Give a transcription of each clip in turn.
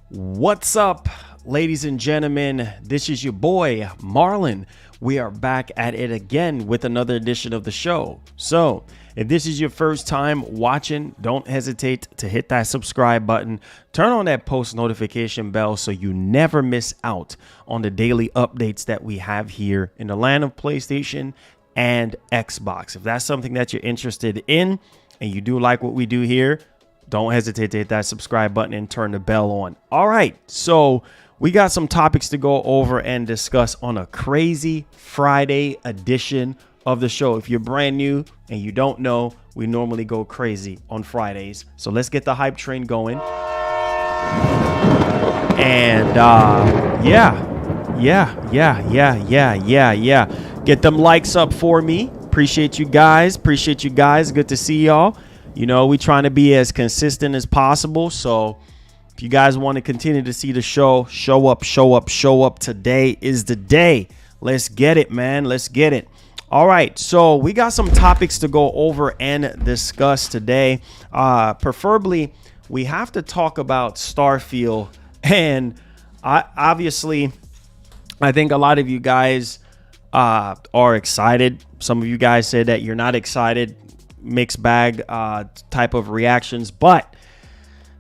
What's up, ladies and gentlemen? This is your boy, Marlon. We are back at it again with another edition of the show. So, if this is your first time watching, don't hesitate to hit that subscribe button. Turn on that post notification bell so you never miss out on the daily updates that we have here in the land of PlayStation and Xbox. If that's something that you're interested in and you do like what we do here, don't hesitate to hit that subscribe button and turn the bell on. All right, so we got some topics to go over and discuss on a crazy Friday edition of the show. If you're brand new and you don't know, we normally go crazy on Fridays. So let's get the hype train going. And yeah. Get them likes up for me. Appreciate you guys. Good to see y'all. You know, we trying to be as consistent as possible. So if you guys want to continue to see the show, show up. Today is the day. Let's get it, man. Let's get it. All right. So we got some topics to go over and discuss today. Preferably, we have to talk about Starfield. And obviously, I think a lot of you guys are excited. Some of you guys said that you're not excited. Mixed bag type of reactions, but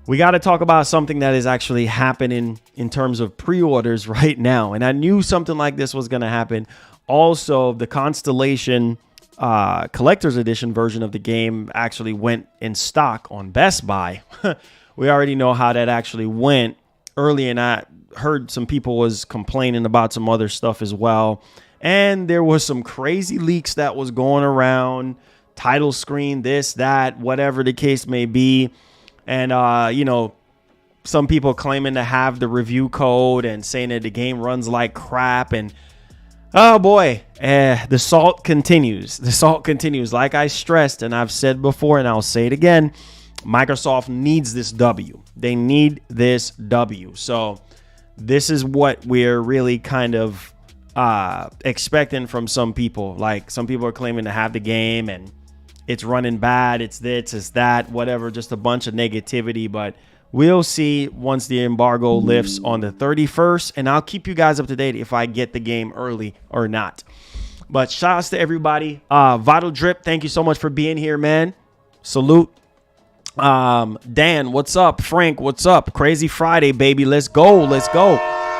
we got to talk about something that is actually happening in terms of pre-orders right now. And I knew something like this was going to happen. Also, the Constellation collector's edition version of the game actually went in stock on Best Buy. We already know how that actually went early, and I heard some people was complaining about some other stuff as well. And there was some crazy leaks that was going around. Title screen, this, that, whatever the case may be. And, you know, some people claiming to have the review code and saying that the game runs like crap. And, oh, boy, the salt continues. Like I stressed, and I've said before, and I'll say it again, Microsoft needs this W. They need this W. So this is what we're really kind of expecting from some people. Like, some people are claiming to have the game and it's running bad, it's this, it's that, whatever, just a bunch of negativity. But we'll see once the embargo lifts on the 31st, and I'll keep you guys up to date if I get the game early or not. But shout outs to everybody. Vital Drip, thank you so much for being here, man. Salute. Dan, what's up? Frank, what's up? Crazy Friday, baby. Let's go.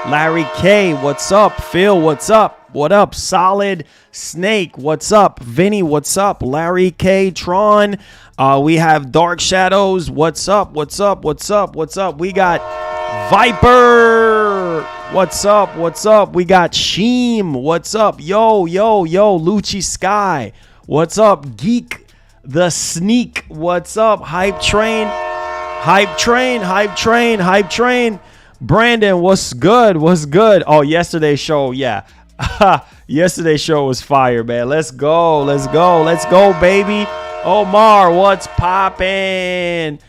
Larry K, what's up? Phil, what's up? What up? Solid Snake, what's up? Vinny, what's up? Larry K, Tron, we have Dark Shadows, what's up? We got Viper, what's up? We got Sheem, what's up? Yo, Lucci Sky, what's up? Geek the Sneak, what's up? Hype Train. Brandon, what's good? Oh, yesterday's show, yeah. Yesterday's show was fire, man. Let's go, baby. Omar, what's poppin'? It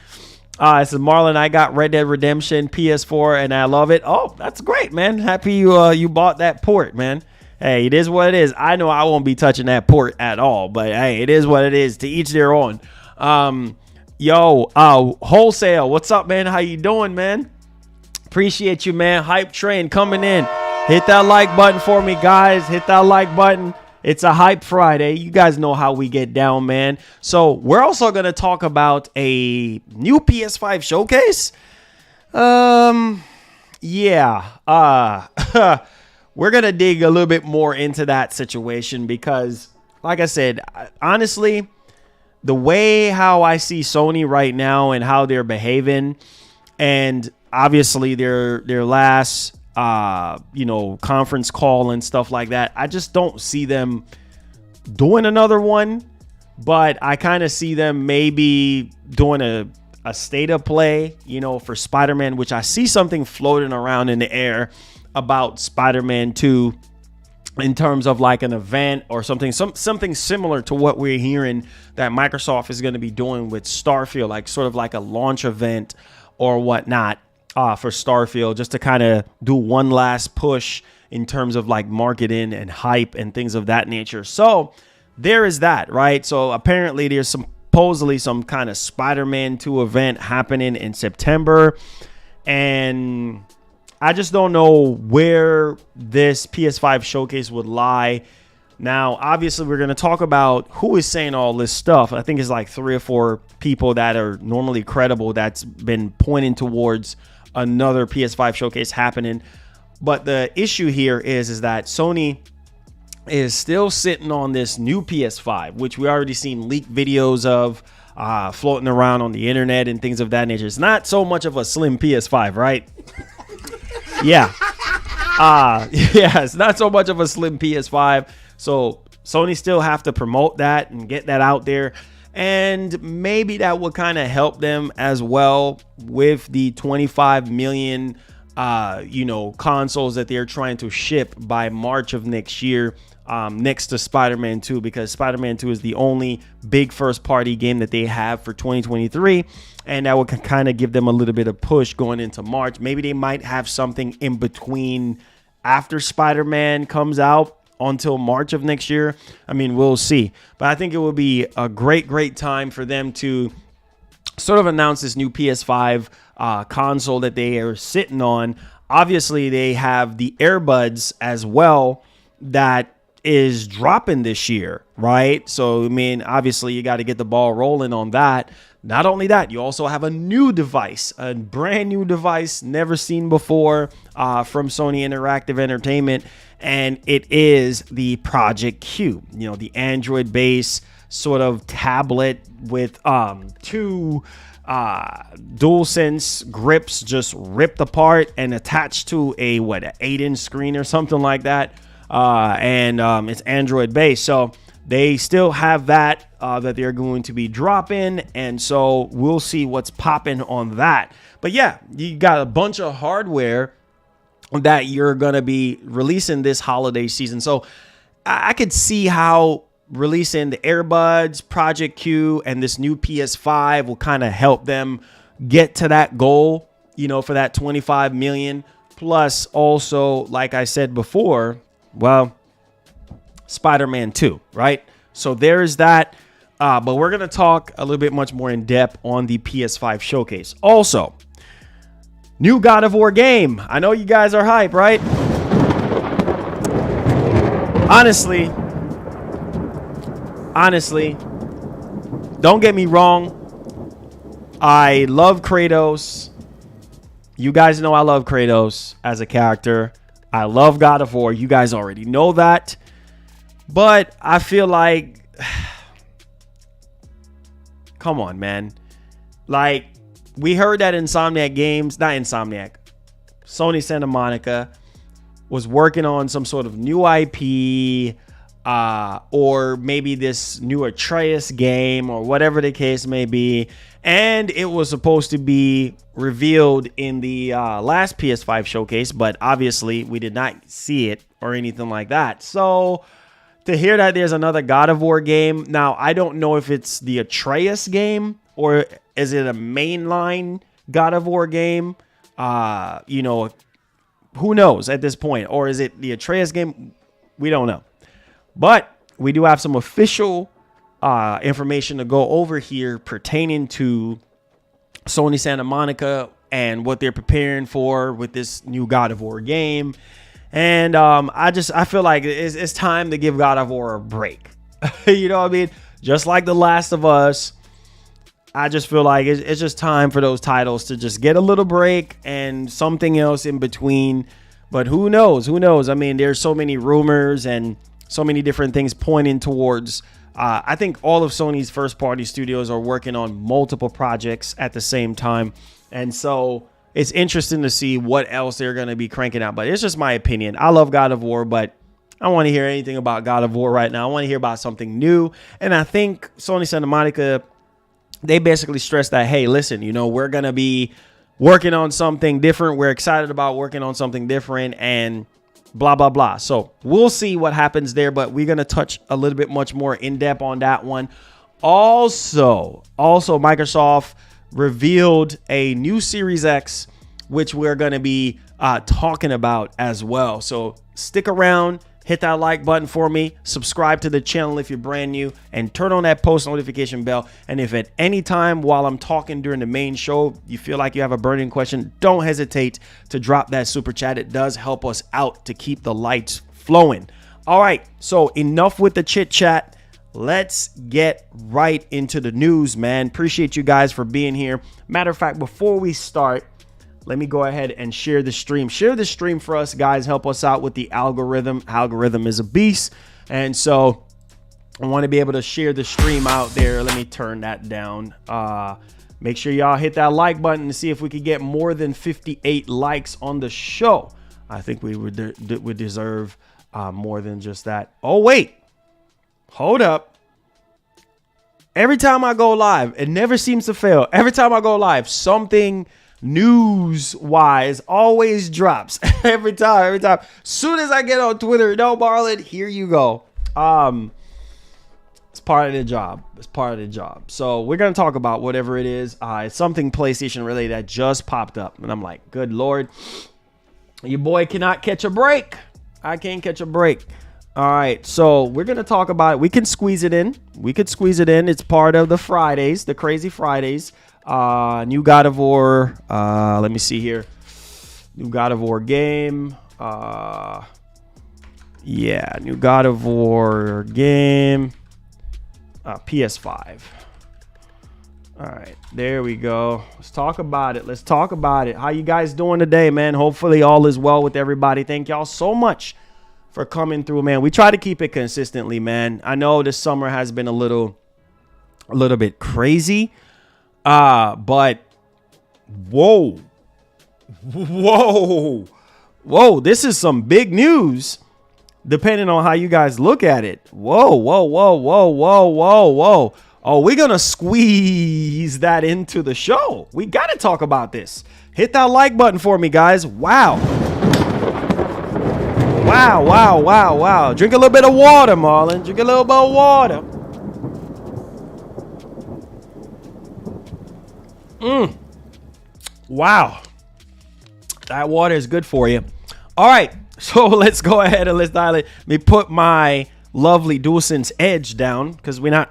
says Marlon, I got Red Dead Redemption PS4 and I love it. Oh, that's great, man. Happy you bought that port, man. Hey, it is what it is. I know I won't be touching that port at all, but hey, it is what it is. To each their own. Wholesale, what's up, man? How you doing, man? Appreciate you, man. Hype train coming in. Hit that like button for me, guys. Hit that like button. It's a Hype Friday. You guys know how we get down, man. So we're also going to talk about a new PS5 Showcase. Yeah. We're going to dig a little bit more into that situation because, like I said, honestly, the way how I see Sony right now and how they're behaving, and obviously their last conference call and stuff like that, I just don't see them doing another one. But I kind of see them maybe doing a state of play, for Spider-Man, which I see something floating around in the air about Spider-Man 2 in terms of like an event or something similar to what we're hearing that Microsoft is going to be doing with Starfield, like sort of like a launch event or whatnot for Starfield, just to kind of do one last push in terms of like marketing and hype and things of that nature. So there is that, right? So apparently there's supposedly some kind of Spider-Man 2 event happening in September. And I just don't know where this PS5 showcase would lie. Now, obviously, we're going to talk about who is saying all this stuff. I think it's like 3 or 4 people that are normally credible that's been pointing towards another PS5 showcase happening. But the issue here is that Sony is still sitting on this new PS5, which we already seen leaked videos of floating around on the internet and things of that nature. It's not so much of a slim PS5, right? Yeah. Yeah, it's not so much of a slim PS5. So Sony still have to promote that and get that out there. And maybe that will kind of help them as well with the 25 million, consoles that they're trying to ship by March of next year, next to Spider-Man 2, because Spider-Man 2 is the only big first-party game that they have for 2023. And that will kind of give them a little bit of push going into March. Maybe they might have something in between after Spider-Man comes out until March of next year. I mean, we'll see. But I think it will be a great time for them to sort of announce this new PS5 console that they are sitting on. Obviously, they have the earbuds as well that is dropping this year, right? So, I mean, obviously, you got to get the ball rolling on that. Not only that, you also have a new device, a brand new device, never seen before from Sony Interactive Entertainment, and it is the Project Q, the Android-based sort of tablet with 2 DualSense grips just ripped apart and attached to an 8-inch screen or something like that, and it's Android-based. So they still have that they're going to be dropping, and so we'll see what's popping on that. But yeah, you got a bunch of hardware that you're going to be releasing this holiday season. So I could see how releasing the earbuds, Project Q, and this new PS5 will kind of help them get to that goal, for that 25 million. Plus, also, like I said before, well, Spider-Man 2, right? So there's that. But we're going to talk a little bit much more in depth on the PS5 showcase. Also, new God of War game. I know you guys are hype, right? Honestly, don't get me wrong. I love Kratos. You guys know I love Kratos as a character. I love God of War. You guys already know that. But I feel like, come on, man. Like, we heard that Sony Santa Monica was working on some sort of new IP, or maybe this new Atreus game, or whatever the case may be. And it was supposed to be revealed in the last PS5 showcase, but obviously we did not see it or anything like that. So to hear that there's another God of War game, now I don't know if it's the Atreus game or is it a mainline God of War game. Who knows at this point? Or is it the Atreus game? We don't know. But we do have some official information to go over here pertaining to Sony Santa Monica and what they're preparing for with this new God of War game. And I feel like it's time to give God of War a break. You know what I mean? Just like The Last of Us, I just feel like it's just time for those titles to just get a little break and something else in between. But who knows? Who knows? I mean, there's so many rumors and so many different things pointing towards. I think all of Sony's first-party studios are working on multiple projects at the same time. And so it's interesting to see what else they're going to be cranking out. But it's just my opinion. I love God of War, but I don't want to hear anything about God of War right now. I want to hear about something new. And I think Sony Santa Monica, they basically stressed that, hey, listen, we're going to be working on something different. We're excited about working on something different and blah, blah, blah. So we'll see what happens there, but we're going to touch a little bit much more in depth on that one. Also, Microsoft revealed a new Series X, which we're going to be talking about as well. So stick around, hit that like button for me, subscribe to the channel if you're brand new, and turn on that post notification bell. And if at any time while I'm talking during the main show, you feel like you have a burning question, don't hesitate to drop that super chat. It does help us out to keep the lights flowing. All right, so enough with the chit chat. Let's get right into the news, man. Appreciate you guys for being here. Matter of fact, before we start, let me go ahead and share the stream. Share the stream for us, guys. Help us out with the algorithm. Algorithm is a beast. And so I want to be able to share the stream out there. Let me turn that down. Make sure y'all hit that like button to see if we could get more than 58 likes on the show. I think we would deserve more than just that. Oh, wait. Hold up. Every time I go live, it never seems to fail. Every time I go live, something news wise always drops. every time. Soon as I get on Twitter, no, Marlon, here you go. It's part of the job. So we're gonna talk about whatever it is. It's something PlayStation related that just popped up, and I'm like, good Lord, your boy cannot catch a break. I can't catch a break. All right, so we're gonna talk about it. We can squeeze it in. It's part of the Fridays, the crazy Fridays. New God of War. Let me see here. New God of War game. Yeah, new God of War game. PS5. All right, there we go. Let's talk about it. How you guys doing today, man? Hopefully all is well with everybody. Thank y'all so much for coming through, man. We try to keep it consistently, man. I know this summer has been a little bit crazy. But whoa, this is some big news depending on how you guys look at it. Whoa. Oh, we're going to squeeze that into the show. We got to talk about this. Hit that like button for me, guys. Wow. Drink a little bit of water, Marlon. Drink a little bit of water. Wow, that water is good for you. All right, so let's go ahead and let's dial it. Let me put my lovely DualSense Edge down because we're not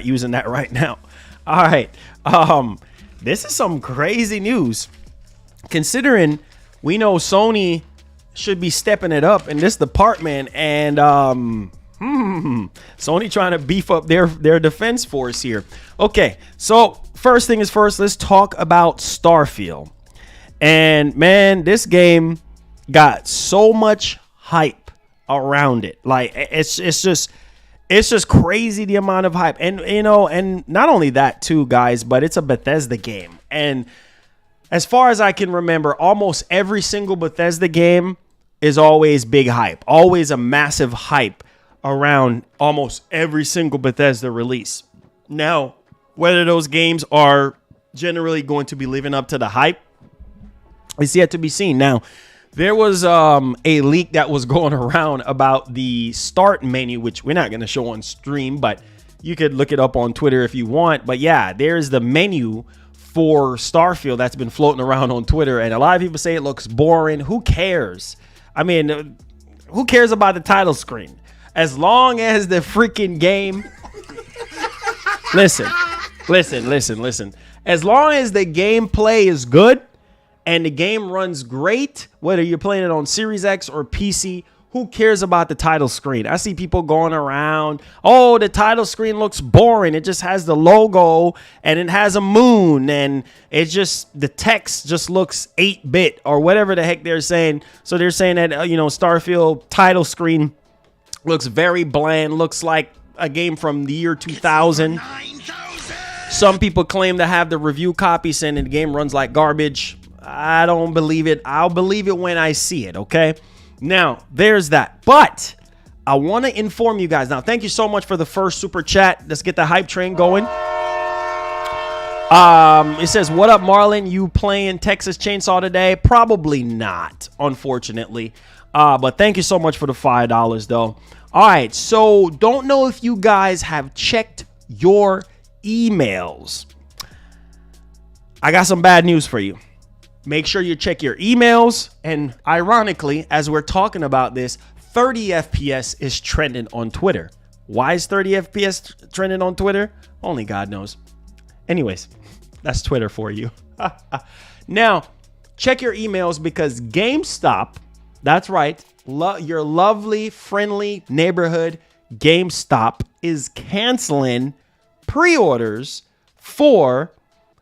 using that right now. All right, this is some crazy news considering we know Sony should be stepping it up in this department, and Sony trying to beef up their defense force here. Okay, so first thing is first, let's talk about Starfield. And man, this game got so much hype around it. Like it's just crazy the amount of hype. And you know, and not only that too, guys, but it's a Bethesda game. And as far as I can remember, almost every single Bethesda game is always big hype, always a massive hype around almost every single Bethesda release. Now, whether those games are generally going to be living up to the hype is yet to be seen. Now, there was a leak that was going around about the start menu, which we're not going to show on stream, but you could look it up on Twitter if you want. But yeah, there's the menu for Starfield that's been floating around on Twitter, and a lot of people say it looks boring. Who cares? I mean, who cares about the title screen? As long as the freaking game... Listen. As long as the gameplay is good and the game runs great, whether you're playing it on Series X or PC, who cares about the title screen? I see people going around, oh, the title screen looks boring. It just has the logo and it has a moon and it's just, the text just looks 8-bit or whatever the heck they're saying. So they're saying that, Starfield title screen looks very bland, looks like a game from the year 2000. Some people claim to have the review copy saying the game runs like garbage. I don't believe it. I'll believe it when I see it, okay? Now, there's that. But I want to inform you guys. Now, thank you so much for the first super chat. Let's get the hype train going. It says, what up, Marlon? You playing Texas Chainsaw today? Probably not, unfortunately. But thank you so much for the $5, though. All right, so don't know if you guys have checked your emails. I got some bad news for you. Make sure you check your emails. And ironically, as we're talking about this, 30 FPS is trending on Twitter. Why is 30 FPS trending on Twitter? Only God knows. Anyways, that's Twitter for you. Now, check your emails because GameStop, that's right, your lovely, friendly neighborhood GameStop is canceling pre-orders for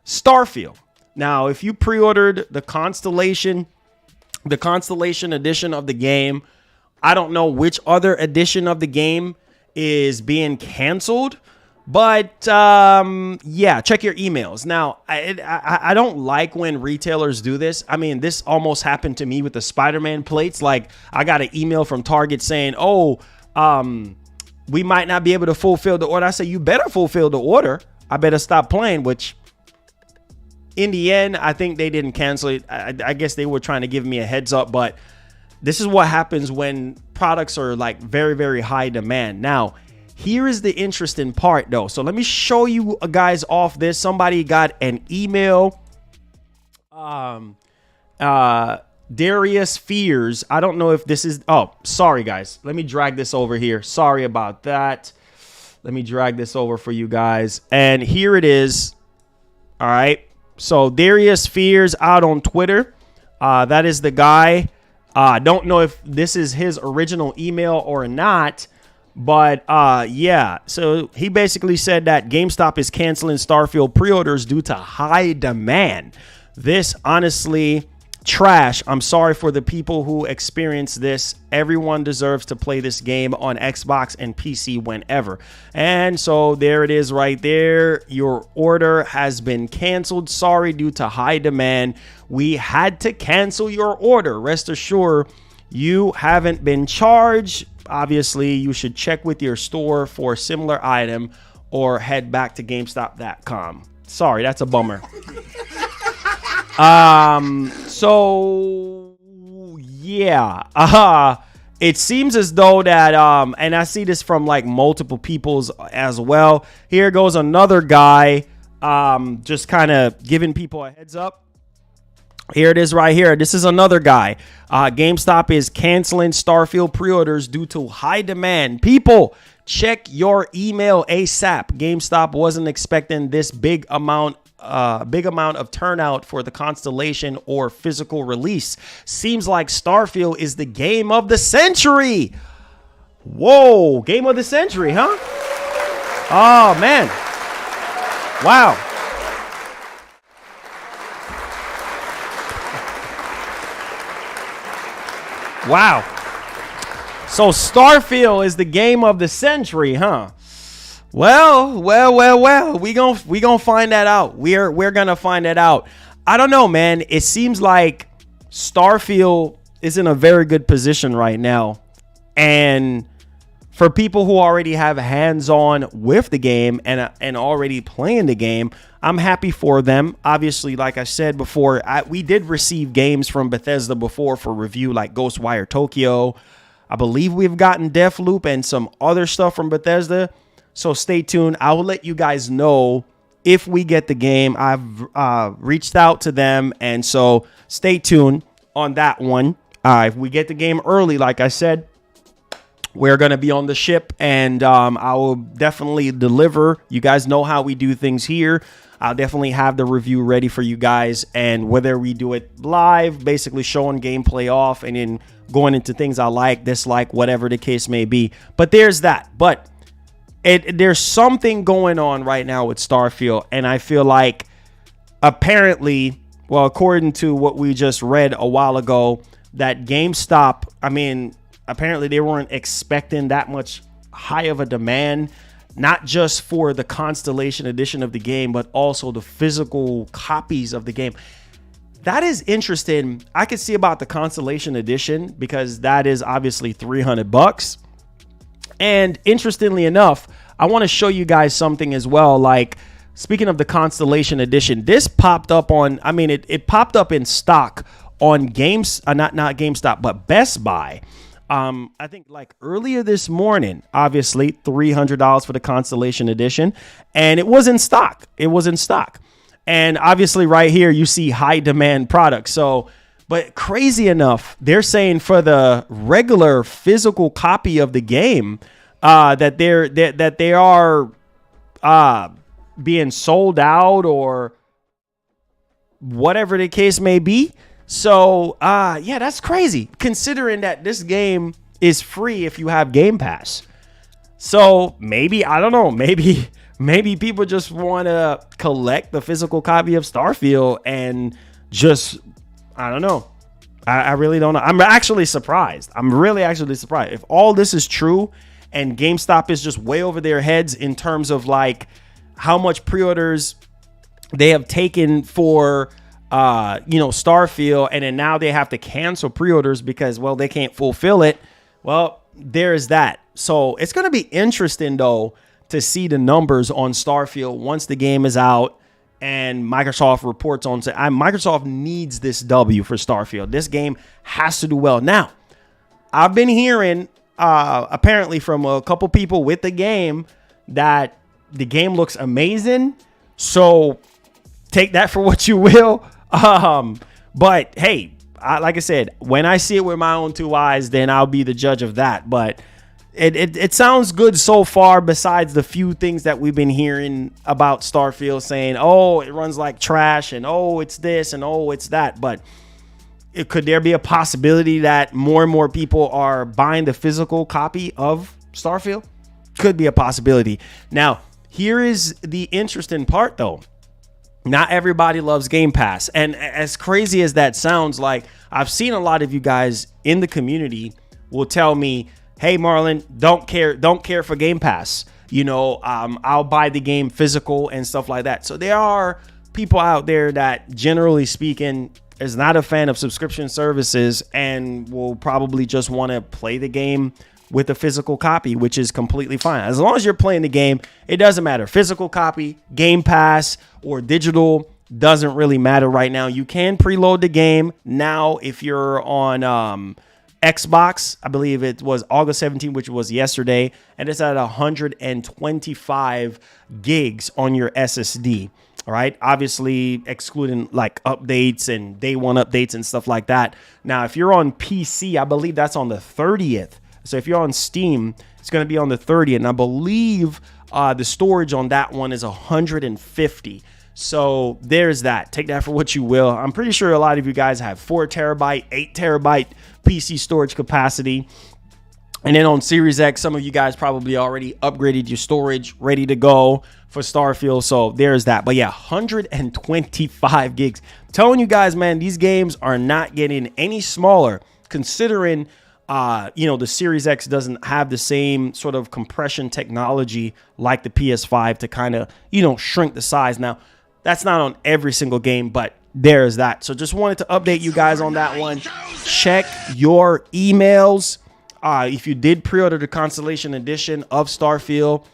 Starfield. Now, if you pre-ordered the Constellation edition of the game, I don't know which other edition of the game is being canceled, but yeah, check your emails. Now, I don't like when retailers do this. I mean, this almost happened to me with the Spider-Man plates. Like, I got an email from Target saying, oh, we might not be able to fulfill the order. I said, you better fulfill the order. I better stop playing, which in the end, I think they didn't cancel it. I guess they were trying to give me a heads up, but this is what happens when products are like very, very high demand. Now, here is the interesting part though. So let me show you guys off this. Somebody got an email. Darius Fears. I don't know if this is, oh, sorry guys. Let me drag this over here. Sorry about that. Let me drag this over for you guys. And here it is. All right. So Darius Fears out on Twitter. That is the guy. Don't know if this is his original email or not, but yeah. So he basically said that GameStop is canceling Starfield pre-orders due to high demand. This honestly trash. I'm sorry for the people who experience this. Everyone deserves to play this game on Xbox and PC whenever. And so there it is right there. Your order has been canceled. Sorry, due to high demand. We had to cancel your order. Rest assured, you haven't been charged. Obviously, you should check with your store for a similar item or head back to GameStop.com. Sorry, that's a bummer. So yeah, it seems as though that, and I see this from like multiple people's as well. Here goes another guy, just kind of giving people a heads up. Here it is right here. This is another guy. GameStop is canceling Starfield pre-orders due to high demand. People, check your email ASAP. GameStop wasn't expecting this big amount of turnout for the Constellation or physical release. Seems like Starfield is the game of the century. Whoa, game of the century, huh? Oh, man. Wow. Wow. So Starfield is the game of the century, huh? Well. We gonna find that out. We're gonna find that out. I don't know, man. It seems like Starfield is in a very good position right now. And for people who already have hands-on with the game and already playing the game, I'm happy for them. Obviously, like I said before, we did receive games from Bethesda before for review, like Ghostwire Tokyo. I believe we've gotten Deathloop and some other stuff from Bethesda. So stay tuned. I will let you guys know if we get the game. I've reached out to them, and so stay tuned on that one. If we get the game early, like I said, we're going to be on the ship, and I will definitely deliver. You guys know how we do things here. I'll definitely have the review ready for you guys, and whether we do it live, basically showing gameplay off and then going into things I like, dislike, whatever the case may be. But there's that. But there's something going on right now with Starfield, and I feel like apparently, well, according to what we just read a while ago, that GameStop, I mean, apparently they weren't expecting that much high of a demand, not just for the Constellation edition of the game, but also the physical copies of the game. That is interesting. I could see about the Constellation edition because that is obviously $300. And interestingly enough, I want to show you guys something as well. Like, speaking of the Constellation edition, this popped up on, I mean, it popped up in stock on not GameStop, but Best Buy. I think like earlier this morning, obviously $300 for the Constellation edition, and it was in stock. And obviously right here, you see high demand products. So, but crazy enough, they're saying for the regular physical copy of the game, that they are being sold out or whatever the case may be. So, yeah, that's crazy considering that this game is free if you have Game Pass. So maybe, I don't know, maybe people just want to collect the physical copy of Starfield and just, I don't know. I really don't know. I'm actually surprised. I'm really actually surprised. If all this is true and GameStop is just way over their heads in terms of like how much pre-orders they have taken for, Starfield, and then now they have to cancel pre-orders because, well, they can't fulfill it. Well, there's that. So it's going to be interesting, though, to see the numbers on Starfield once the game is out and Microsoft reports on. Microsoft needs this W for Starfield. This game has to do well. Now, I've been hearing apparently from a couple people with the game that the game looks amazing. So take that for what you will. But hey, like I said, when I see it with my own two eyes, then I'll be the judge of that. But it sounds good so far, besides the few things that we've been hearing about Starfield saying, oh, it runs like trash, and oh, it's this, and oh, it's that. But could there be a possibility that more and more people are buying the physical copy of Starfield? Could be a possibility. Now, here is the interesting part, though. Not everybody loves Game Pass. And as crazy as that sounds, like, I've seen a lot of you guys in the community will tell me, hey, Marlon, don't care for Game Pass. I'll buy the game physical and stuff like that. So there are people out there that, generally speaking, is not a fan of subscription services and will probably just want to play the game with a physical copy, which is completely fine. As long as you're playing the game, it doesn't matter. Physical copy, Game Pass, or digital, doesn't really matter right now. You can preload the game now if you're on Xbox. I believe it was August 17th, which was yesterday, and it's at 125 gigs on your SSD. All right. Obviously, excluding like updates and day one updates and stuff like that. Now, if you're on PC, I believe that's on the 30th. So if you're on Steam, it's going to be on the 30th. And I believe the storage on that one is 150. So there's that. Take that for what you will. I'm pretty sure a lot of you guys have 4 terabyte, 8 terabyte PC storage capacity. And then on Series X, some of you guys probably already upgraded your storage, ready to go for Starfield. So there's that. But yeah, 125 gigs. I'm telling you guys, man, these games are not getting any smaller, considering the Series X doesn't have the same sort of compression technology like the PS5 to kind of, shrink the size. Now, that's not on every single game, but there's that. So just wanted to update you guys on that one. Check your emails. If you did pre-order the Constellation Edition of Starfield,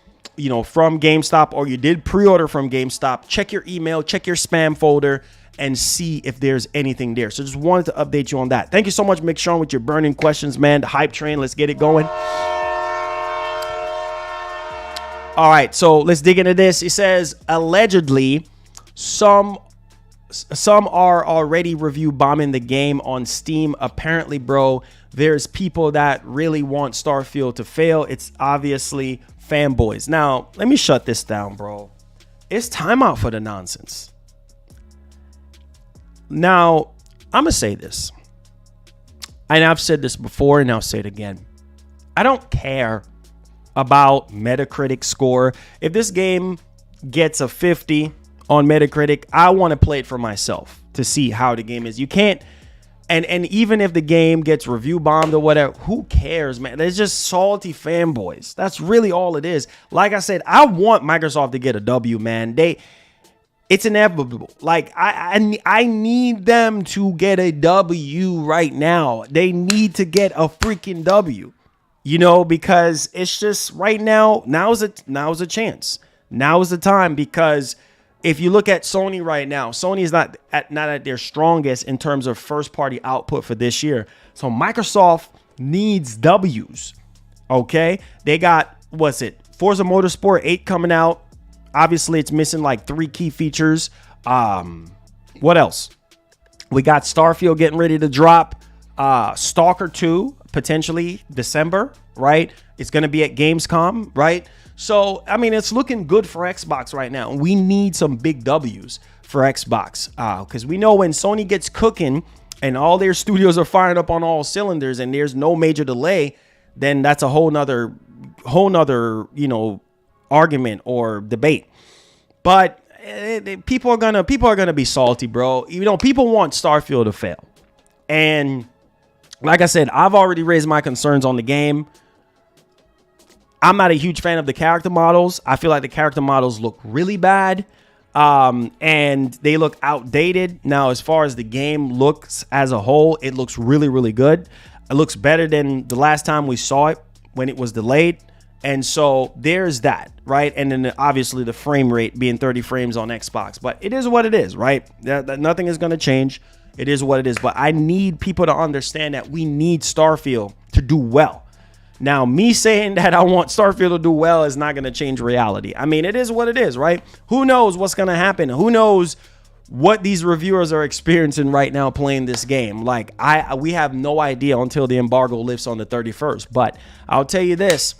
from GameStop, or you did pre-order from GameStop, check your email, check your spam folder, and see if there's anything there. So just wanted to update you on that. Thank you so much, Mick Sean, with your burning questions, man. The hype train, let's get it going. All right, so let's dig into this. It says, allegedly, some are already review bombing the game on Steam. Apparently, bro, there's people that really want Starfield to fail. It's obviously fanboys. Now, let me shut this down, bro. It's time out for the nonsense. Now, I'm going to say this, and I've said this before, and I'll say it again. I don't care about Metacritic score. If this game gets a 50 on Metacritic, I want to play it for myself to see how the game is. You can't, and even if the game gets review bombed or whatever, who cares, man? There's just salty fanboys. That's really all it is. Like I said, I want Microsoft to get a W, man. It's inevitable. Like, I need them to get a W right now. They need to get a freaking W, because it's just right now. Now's a chance. Now is the time, because if you look at Sony right now, Sony is not at their strongest in terms of first party output for this year. So Microsoft needs W's. Okay. They got, Forza Motorsport 8 coming out. Obviously, it's missing like 3 key features. What else? We got Starfield getting ready to drop. Stalker 2, potentially December, right? It's going to be at Gamescom, right? So, I mean, it's looking good for Xbox right now. We need some big W's for Xbox because we know when Sony gets cooking and all their studios are firing up on all cylinders and there's no major delay, then that's a whole nother, argument or debate. But people are gonna be salty, bro. People want Starfield to fail. And like I said, I've already raised my concerns on the game. I'm not a huge fan of the character models. I feel like the character models look really bad. And they look outdated. Now, as far as the game looks as a whole, it looks really, really good. It looks better than the last time we saw it when it was delayed. And so there's that, right? And then obviously the frame rate being 30 frames on Xbox. But it is what it is, right? Nothing is going to change. It is what it is. But I need people to understand that we need Starfield to do well. Now, me saying that I want Starfield to do well is not going to change reality. I mean, it is what it is, right? Who knows what's going to happen? Who knows what these reviewers are experiencing right now playing this game? Like, we have no idea until the embargo lifts on the 31st. But I'll tell you this.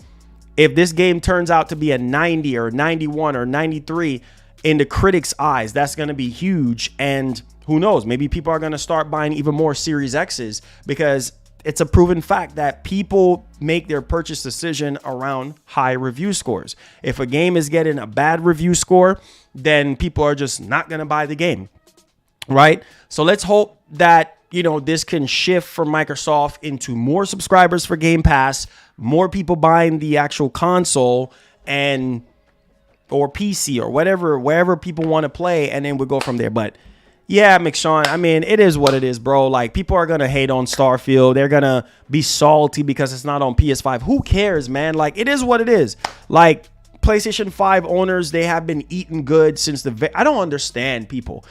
If this game turns out to be a 90 or 91 or 93 in the critics' eyes, that's going to be huge. And who knows? Maybe people are going to start buying even more Series X's because it's a proven fact that people make their purchase decision around high review scores. If a game is getting a bad review score, then people are just not going to buy the game, right? So let's hope that, this can shift for Microsoft into more subscribers for Game Pass, more people buying the actual console or PC or wherever people want to play, and then we'll go from there. But yeah, McShawn, I mean, it is what it is, bro. Like, people are going to hate on Starfield. They're going to be salty because it's not on PS5. Who cares, man? Like, it is what it is. Like, PlayStation 5 owners, they have been eating good since I don't understand people.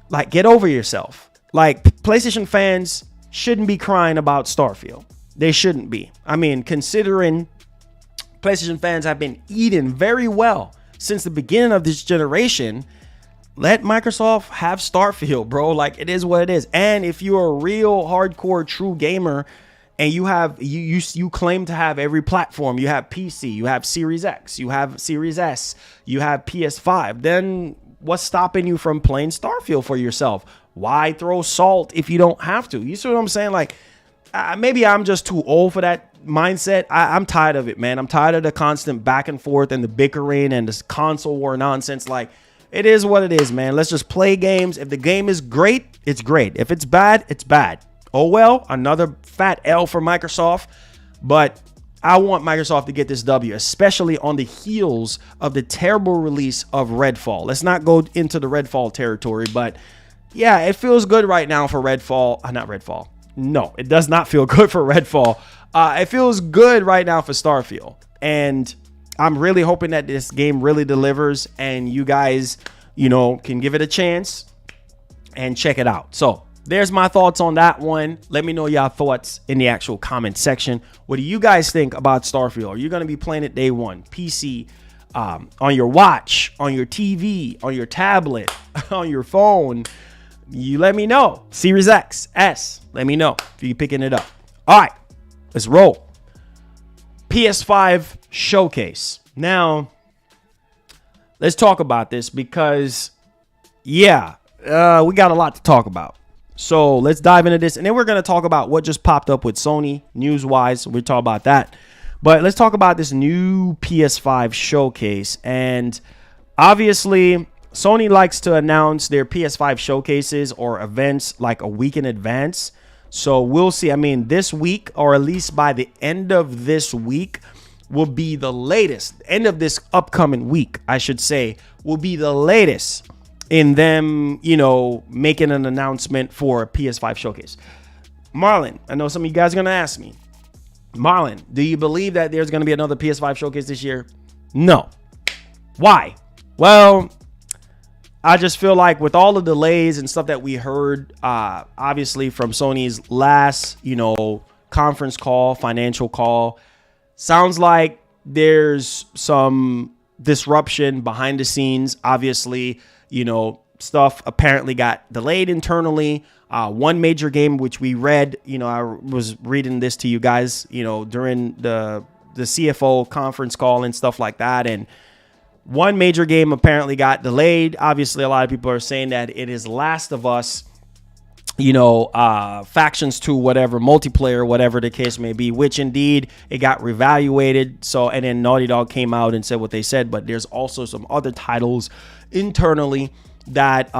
Like, get over yourself. Like, PlayStation fans shouldn't be crying about Starfield. They shouldn't be. I mean, considering PlayStation fans have been eating very well since the beginning of this generation, let Microsoft have Starfield, bro. Like, it is what it is. And if you're a real hardcore true gamer and you claim to have every platform, you have PC, you have Series X, you have Series S, you have PS5, then what's stopping you from playing Starfield for yourself? Why throw salt if you don't have to? You see what I'm saying? Like, maybe I'm just too old for that mindset. I'm tired of it, man. I'm tired of the constant back and forth and the bickering and this console war nonsense. Like, it is what it is, man. Let's just play games. If the game is great, it's great. If it's bad, it's bad. Oh, well, another fat L for Microsoft. But I want Microsoft to get this W, especially on the heels of the terrible release of Redfall. Let's not go into the Redfall territory, but yeah, it feels good right now for Redfall. Not Redfall. No, it does not feel good for Redfall. It feels good right now for Starfield. And I'm really hoping that this game really delivers and you guys, can give it a chance and check it out. So there's my thoughts on that one. Let me know your thoughts in the actual comment section. What do you guys think about Starfield? Are you going to be playing it day one? PC, on your watch, on your TV, on your tablet, on your phone? You let me know. Series X, S, let me know if you're picking it up. All right, let's roll. PS5 Showcase. Now, let's talk about this because, we got a lot to talk about. So let's dive into this. And then we're going to talk about what just popped up with Sony news-wise. We'll talk about that. But let's talk about this new PS5 Showcase. And obviously, Sony likes to announce their PS5 showcases or events like a week in advance. So we'll see. I mean, this week, or at least by the end of this week, will be the latest. End of this upcoming week, I should say, will be the latest in them, making an announcement for a PS5 showcase. Marlon, I know some of you guys are going to ask me, Marlon, do you believe that there's going to be another PS5 showcase this year? No. Why? Well, I just feel like with all the delays and stuff that we heard, obviously from Sony's last, conference call, financial call, sounds like there's some disruption behind the scenes. Obviously, stuff apparently got delayed internally. One major game, which we read, I was reading this to you guys, during the CFO conference call and stuff like that. And one major game apparently got delayed. Obviously, a lot of people are saying that it is Last of Us, Factions 2, whatever, multiplayer, whatever the case may be, which indeed it got reevaluated. So, and then Naughty Dog came out and said what they said, but there's also some other titles internally that,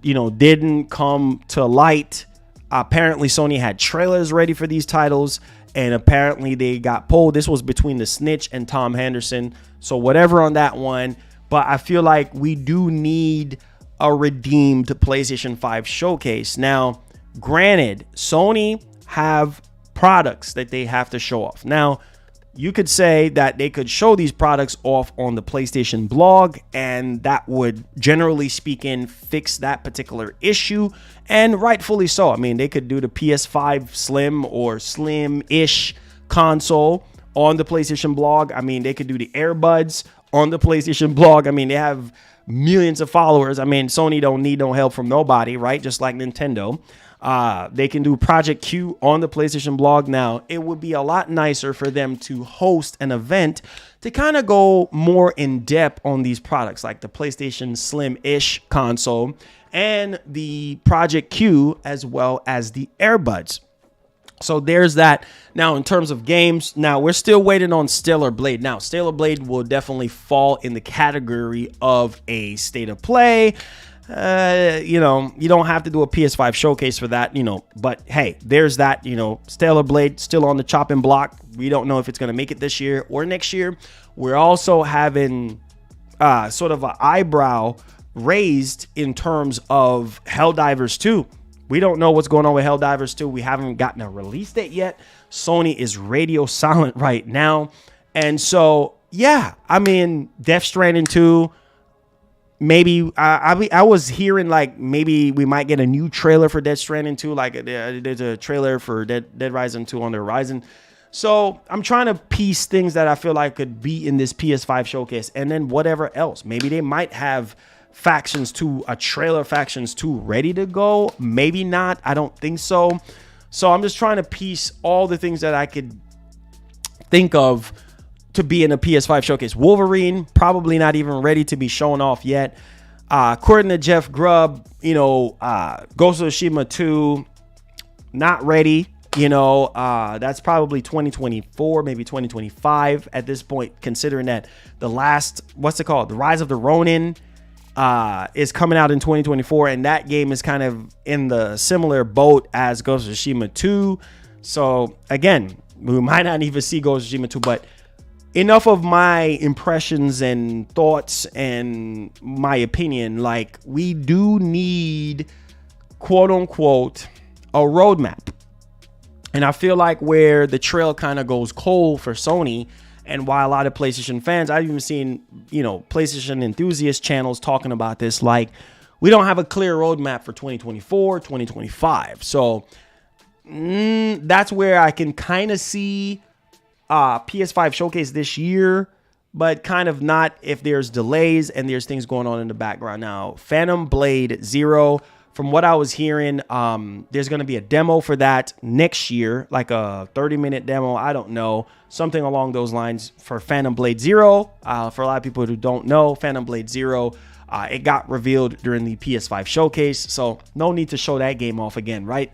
didn't come to light. Apparently Sony had trailers ready for these titles, and apparently they got pulled. This was between the Snitch and Tom Henderson. So whatever on that one, but I feel like we do need a redeemed PlayStation 5 showcase. Now, granted, Sony have products that they have to show off. Now, you could say that they could show these products off on the PlayStation blog, and that would, generally speaking, fix that particular issue, and rightfully so. I mean, they could do the PS5 Slim or Slim-ish console on the PlayStation blog. I mean, they could do the earbuds on the PlayStation blog. I mean, they have millions of followers. I mean, Sony don't need no help from nobody, right? Just like Nintendo. They can do Project Q on the PlayStation blog. Now, it would be a lot nicer for them to host an event to kind of go more in depth on these products, like the PlayStation Slim-ish console and the Project Q, as well as the earbuds. So there's that. Now, in terms of games, now we're still waiting on Stellar Blade. Now, Stellar Blade will definitely fall in the category of a state of play. You don't have to do a PS5 showcase for that, but hey, there's that, Stellar Blade still on the chopping block. We don't know if it's going to make it this year or next year. We're also having sort of an eyebrow raised in terms of Helldivers 2. We don't know what's going on with Helldivers 2. We haven't gotten a release date yet. Sony is radio silent right now. And so, yeah, I mean, Death Stranding 2, maybe I was hearing like maybe we might get a new trailer for Death Stranding 2. Like there's a trailer for Dead Rising 2 on the horizon. So I'm trying to piece things that I feel like could be in this PS5 showcase. And then whatever else. Maybe they might have Factions 2, a trailer Factions 2 ready to go. Maybe not. I don't think so. So I'm just trying to piece all the things that I could think of to be in a PS5 showcase. Wolverine, probably not even ready to be shown off yet. According to Jeff Grubb, Ghost of Tsushima 2, not ready. That's probably 2024, maybe 2025 at this point, considering that the Rise of the Ronin is coming out in 2024, and that game is kind of in the similar boat as Ghost of Tsushima 2. So again, we might not even see Ghost of Tsushima 2, but enough of my impressions and thoughts and my opinion. Like, we do need, quote unquote, a roadmap. And I feel like where the trail kind of goes cold for Sony, and why a lot of PlayStation fans, I've even seen, PlayStation enthusiast channels talking about this, like, we don't have a clear roadmap for 2024, 2025. So that's where I can kind of see PS5 showcase this year, but kind of not if there's delays and there's things going on in the background. Now, Phantom Blade Zero, from what I was hearing, there's going to be a demo for that next year, like a 30-minute demo. I don't know, something along those lines for Phantom Blade Zero. For a lot of people who don't know, Phantom Blade Zero, it got revealed during the PS5 showcase, so no need to show that game off again, right?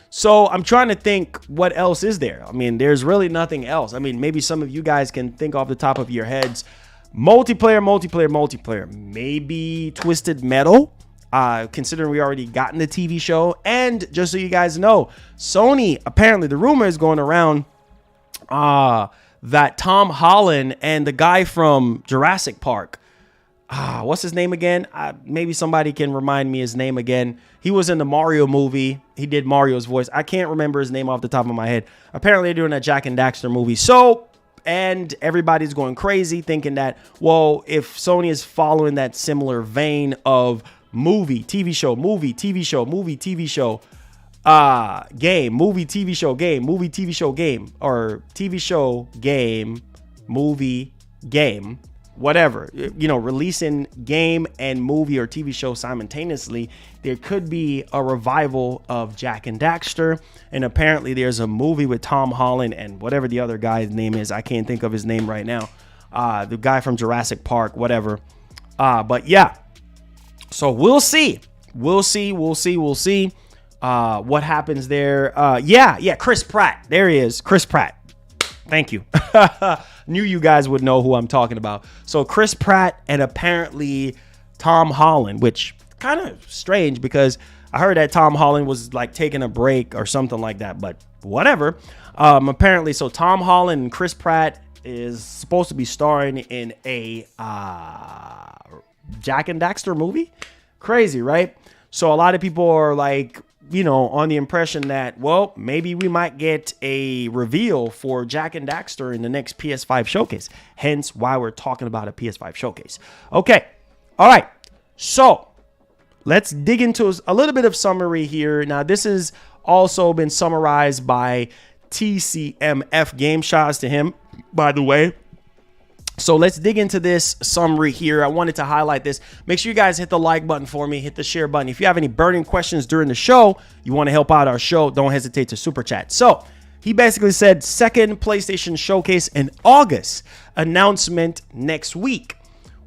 So I'm trying to think, what else is there? I mean, there's really nothing else. I mean, maybe some of you guys can think off the top of your heads. Multiplayer. Maybe Twisted Metal, considering we already gotten the TV show. And just so you guys know, Sony, apparently the rumor is going around that Tom Holland and the guy from Jurassic Park, what's his name again? Maybe somebody can remind me his name again. He was in the Mario movie. He did Mario's voice. I can't remember his name off the top of my head. Apparently, they're doing that Jak and Daxter movie. So, and everybody's going crazy thinking that, well, if Sony is following that similar vein of movie, TV show, movie, TV show, movie, TV show, game, movie, TV show, game, movie, TV show, game, or TV show, game, movie, game, whatever, you know, releasing game and movie or TV show simultaneously, there could be a revival of Jack and Daxter. And apparently there's a movie with Tom Holland and whatever the other guy's name is. I can't think of his name right now. The guy from Jurassic Park, whatever. But yeah, so we'll see. We'll see what happens there. Yeah, Chris Pratt. There he is. Chris Pratt. Thank you. Knew you guys would know who I'm talking about. So Chris Pratt and apparently Tom Holland, which kind of strange because I heard that Tom Holland was like taking a break or something like that, but whatever. Apparently, so Tom Holland and Chris Pratt is supposed to be starring in a Jack and Daxter movie. Crazy, right? So a lot of people are like, you know, on the impression that, well, maybe we might get a reveal for Jack and Daxter in the next PS5 showcase. Hence why we're talking about a PS5 showcase. Okay. All right. So let's dig into a little bit of summary here. Now, this has also been summarized by TCMF Game. Shots to him, by the way. So let's dig into this summary here. I wanted to highlight this. Make sure you guys hit the like button for me. Hit the share button. If you have any burning questions during the show, you want to help out our show, don't hesitate to super chat. So he basically said second PlayStation Showcase in August. Announcement next week.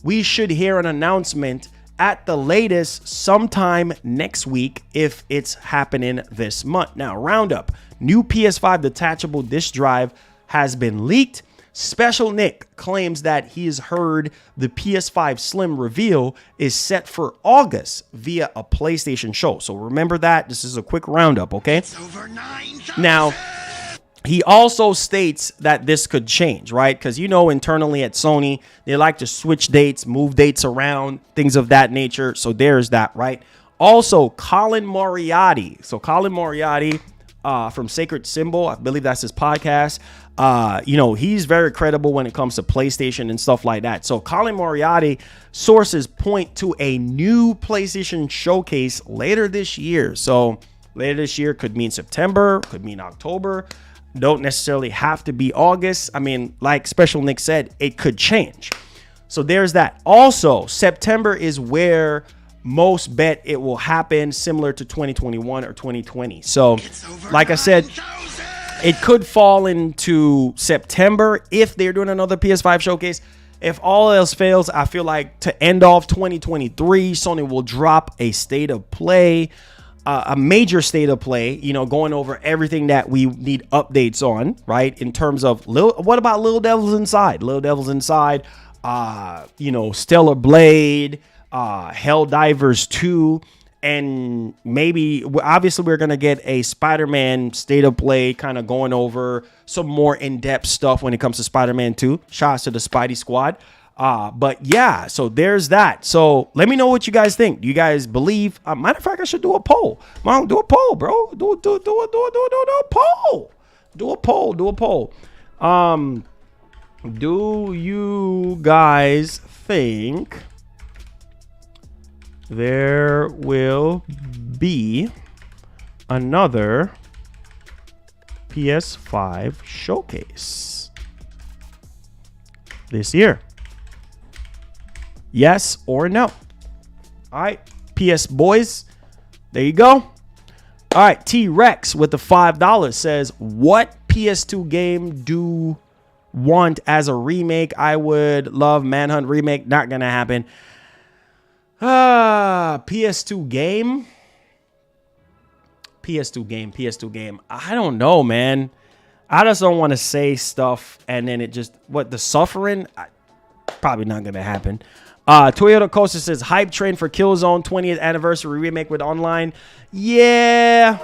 We should hear an announcement at the latest sometime next week if it's happening this month. Now, roundup. New PS5 detachable disk drive has been leaked. Special Nick claims that he has heard the PS5 Slim reveal is set for August via a PlayStation show. So remember that. This is a quick roundup, okay? It's over 9,000. Now, he also states that this could change, right? Because, you know, internally at Sony, they like to switch dates, move dates around, things of that nature. So there's that, right? Also, Colin Moriarty. So Colin Moriarty from Sacred Symbol, I believe that's his podcast. You know, he's very credible when it comes to PlayStation and stuff like that. So Colin Moriarty sources point to a new PlayStation showcase later this year. So later this year could mean September, could mean October. Don't necessarily have to be August. I mean, like Special Nick said, it could change. So there's that. Also, September is where most bet it will happen, similar to 2021 or 2020. So like I said, it could fall into September if they're doing another PS5 showcase. If all else fails, I feel like to end off 2023, Sony will drop a state of play, a major state of play, you know, going over everything that we need updates on, right? In terms of, what about Little Devils Inside? Little Devils Inside, you know, Stellar Blade, Helldivers 2, and maybe, obviously, we're going to get a Spider-Man state of play, kind of going over some more in-depth stuff when it comes to Spider-Man 2. Shouts to the Spidey Squad. But yeah, so there's that. So let me know what you guys think. Do you guys believe? Matter of fact, I should do a poll. Mom, do a poll, bro. Do a poll. Do a poll. Do you guys think there will be another PS5 showcase this year? Yes or no? All right, PS boys, there you go. All right, T-Rex with the $5 says, what PS2 game do want as a remake? I would love Manhunt remake. Not gonna happen. PS2 game. PS2 game. I don't know, man. I just don't want to say stuff and then it just, the suffering? Probably not going to happen. Toyota Coaster says, hype train for Killzone 20th anniversary remake with online. Yeah.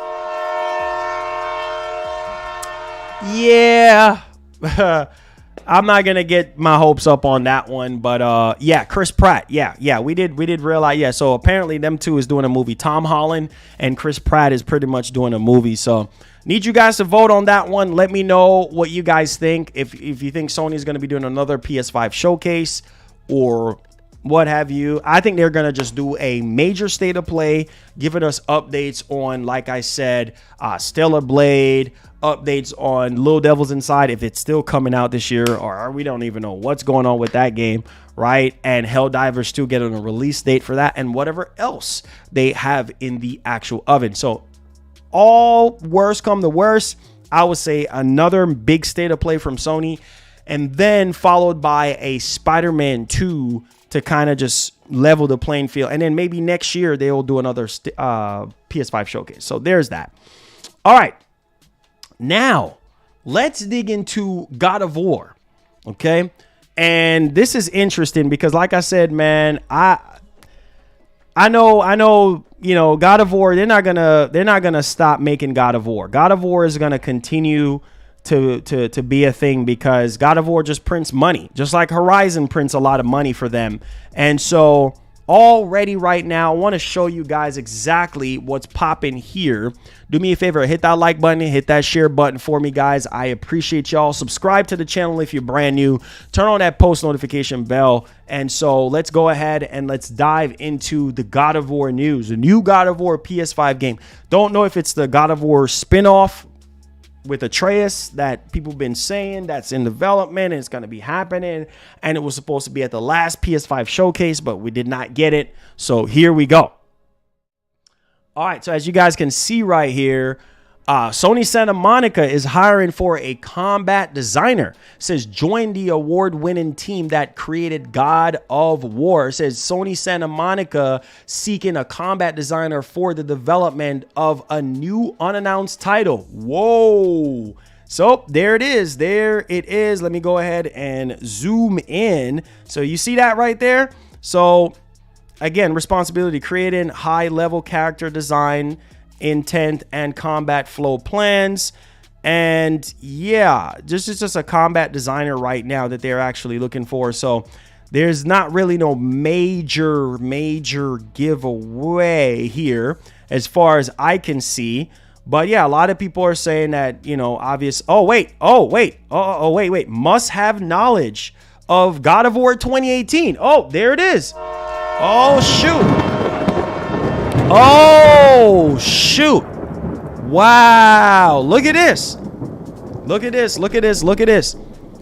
I'm not gonna get my hopes up on that one, but yeah, Chris Pratt, yeah, we did realize, yeah. So apparently, them two is doing a movie. Tom Holland and Chris Pratt is pretty much doing a movie. So need you guys to vote on that one. Let me know what you guys think. If you think Sony is gonna be doing another PS5 showcase, or what have you. I think they're going to just do a major state of play, giving us updates on, like I said, Stellar Blade, updates on Little Devils Inside, if it's still coming out this year, or we don't even know what's going on with that game, right? And Helldivers 2 getting a release date for that, and whatever else they have in the actual oven. So all worst come to worst, I would say another big state of play from Sony, and then followed by a Spider-Man 2 to kind of just level the playing field. And then maybe next year they will do another PS5 Showcase. So there's that. All right. Now, let's dig into God of War. Okay? And this is interesting because, like I said, man, I know, you know, God of War, they're not gonna stop making God of War. God of War is gonna continue to be a thing because God of War just prints money, just like Horizon prints a lot of money for them. And so already right now, I want to show you guys exactly what's popping here. Do me a favor, hit that like button, hit that share button for me, guys. I appreciate y'all. Subscribe to the channel if you're brand new. Turn on that post notification bell. And so let's go ahead and let's dive into the God of War news. The new God of War PS5 game. Don't know if it's the God of War spinoff with Atreus that people have been saying that's in development and it's going to be happening, and it was supposed to be at the last PS5 showcase, but we did not get it. So here we go. All right, so as you guys can see right here, Sony Santa Monica is hiring for a combat designer. It says join the award-winning team that created God of War. It says Sony Santa Monica seeking a combat designer for the development of a new unannounced title. Whoa. So there it is. There it is. Let me go ahead and zoom in. So you see that right there? So again, responsibility creating high-level character design, intent, and combat flow plans. And yeah, this is just a combat designer right now that they're actually looking for. So there's not really no major giveaway here as far as I can see. But yeah, a lot of people are saying that, you know, obvious. Oh wait, must have knowledge of God of War 2018. Oh, there it is. Oh shoot. Oh, shoot. Wow. Look at this. Look at this. Look at this. Look at this.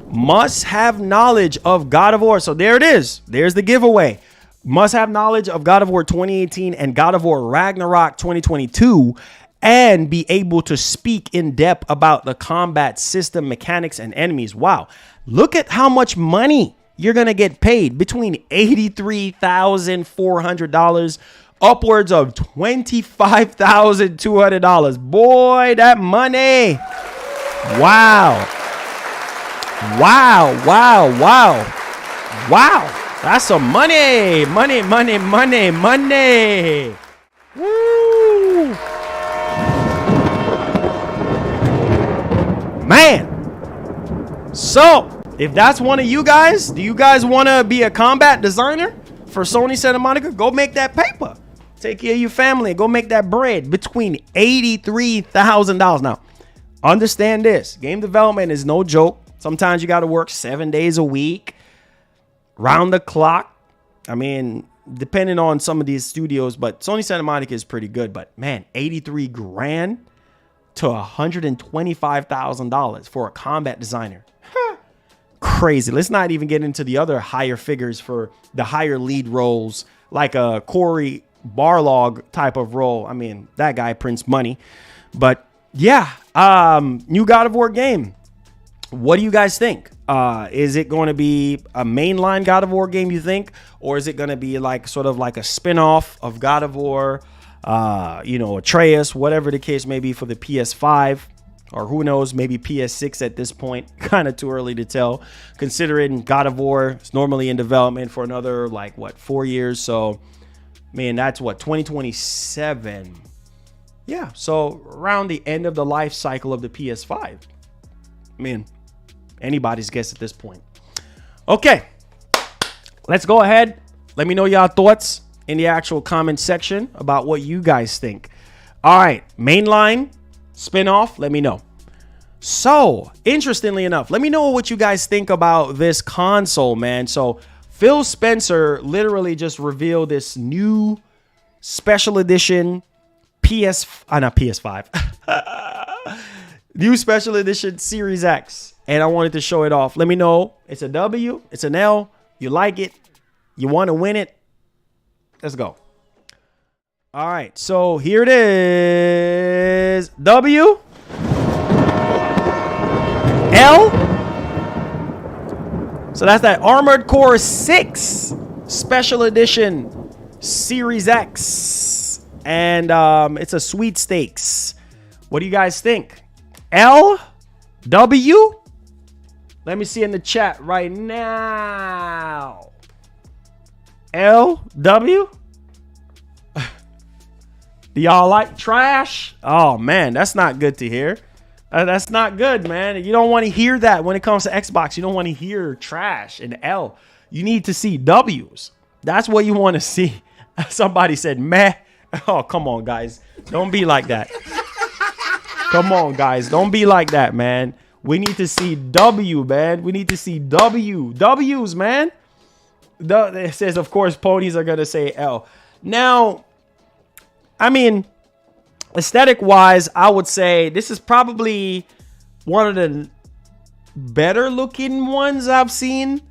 Must have knowledge of God of War. So there it is. There's the giveaway. Must have knowledge of God of War 2018 and God of War Ragnarok 2022 and be able to speak in depth about the combat system, mechanics, and enemies. Wow. Look at how much money you're going to get paid, between $83,400 upwards of $25,200. Boy, that money. Wow. That's some money. Money. Woo. Man. So, if that's one of you guys, do you guys want to be a combat designer for Sony Santa Monica? Go make that paper. Take care of your family and go make that bread. Between $83,000. Now, understand this. Game development is no joke. Sometimes you got to work 7 days a week, round the clock. I mean, depending on some of these studios, but Sony Santa Monica is pretty good. But man, 83 grand to $125,000 for a combat designer. Crazy. Let's not even get into the other higher figures for the higher lead roles, like a Corey Barlog type of role. I mean, that guy prints money. But yeah, new God of War game. What do you guys think? Is it going to be a mainline God of War game, you think? Or is it going to be like sort of like a spin-off of God of War, you know, Atreus, whatever the case may be for the PS5? Or who knows, maybe PS6 at this point. Kind of too early to tell, considering God of War is normally in development for another, like, what, 4 years? So, man, that's what, 2027. Yeah, so around the end of the life cycle of the PS5. I mean, anybody's guess at this point. Okay, let's go ahead. Let me know y'all thoughts in the actual comment section about what you guys think. All right, mainline, spin-off, let me know. So, interestingly enough, let me know what you guys think about this console, man. So, Phil Spencer literally just revealed this new special edition not PS5. New special edition Series X. And I wanted to show it off. Let me know. It's a W. It's an L. You like it. You want to win it. Let's go. All right. So here it is. W. L. So that's that Armored Core 6 special edition Series X. And it's a sweepstakes. What do you guys think? L, W? Let me see in the chat right now. L, W? Do y'all like trash? Oh, man, that's not good to hear. That's not good, man. You don't want to hear that when it comes to Xbox. You don't want to hear trash and L. You need to see W's. That's what you want to see. Somebody said, meh. Oh, come on, guys. Don't be like that. Come on, guys. Don't be like that, man. We need to see W, man. We need to see W. W's, man. It says, of course, ponies are going to say L. Now, I mean, aesthetic-wise, I would say this is probably one of the better-looking ones I've seen.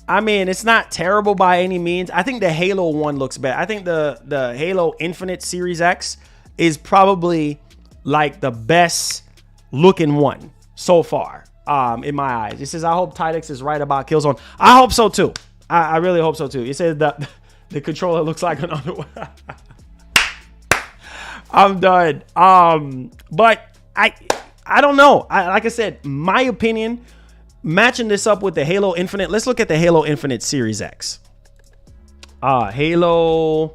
I mean, it's not terrible by any means. I think the Halo one looks better. I think the Halo Infinite Series X is probably like the best looking one so far in my eyes. It says, I hope Tidex is right about Killzone. I hope so too. I really hope so too. It says that the controller looks like an underwear. I'm done. But I don't know. Like I said, my opinion, matching this up with the Halo Infinite. Let's look at the Halo Infinite Series X. Halo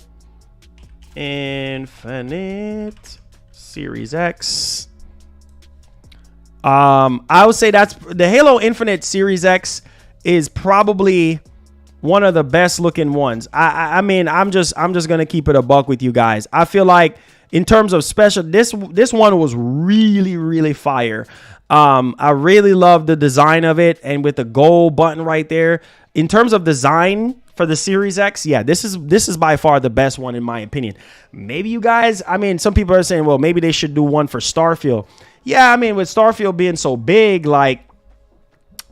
Infinite Series X. I would say that's the Halo Infinite Series X is probably one of the best looking ones. I mean, I'm just gonna keep it a buck with you guys. I feel like in terms of special, this one was really fire. I really love the design of it, and with the gold button right there. In terms of design for the Series X, yeah, this is by far the best one in my opinion. Maybe you guys, I mean, some people are saying, well, maybe they should do one for Starfield. Yeah, I mean, with Starfield being so big, like,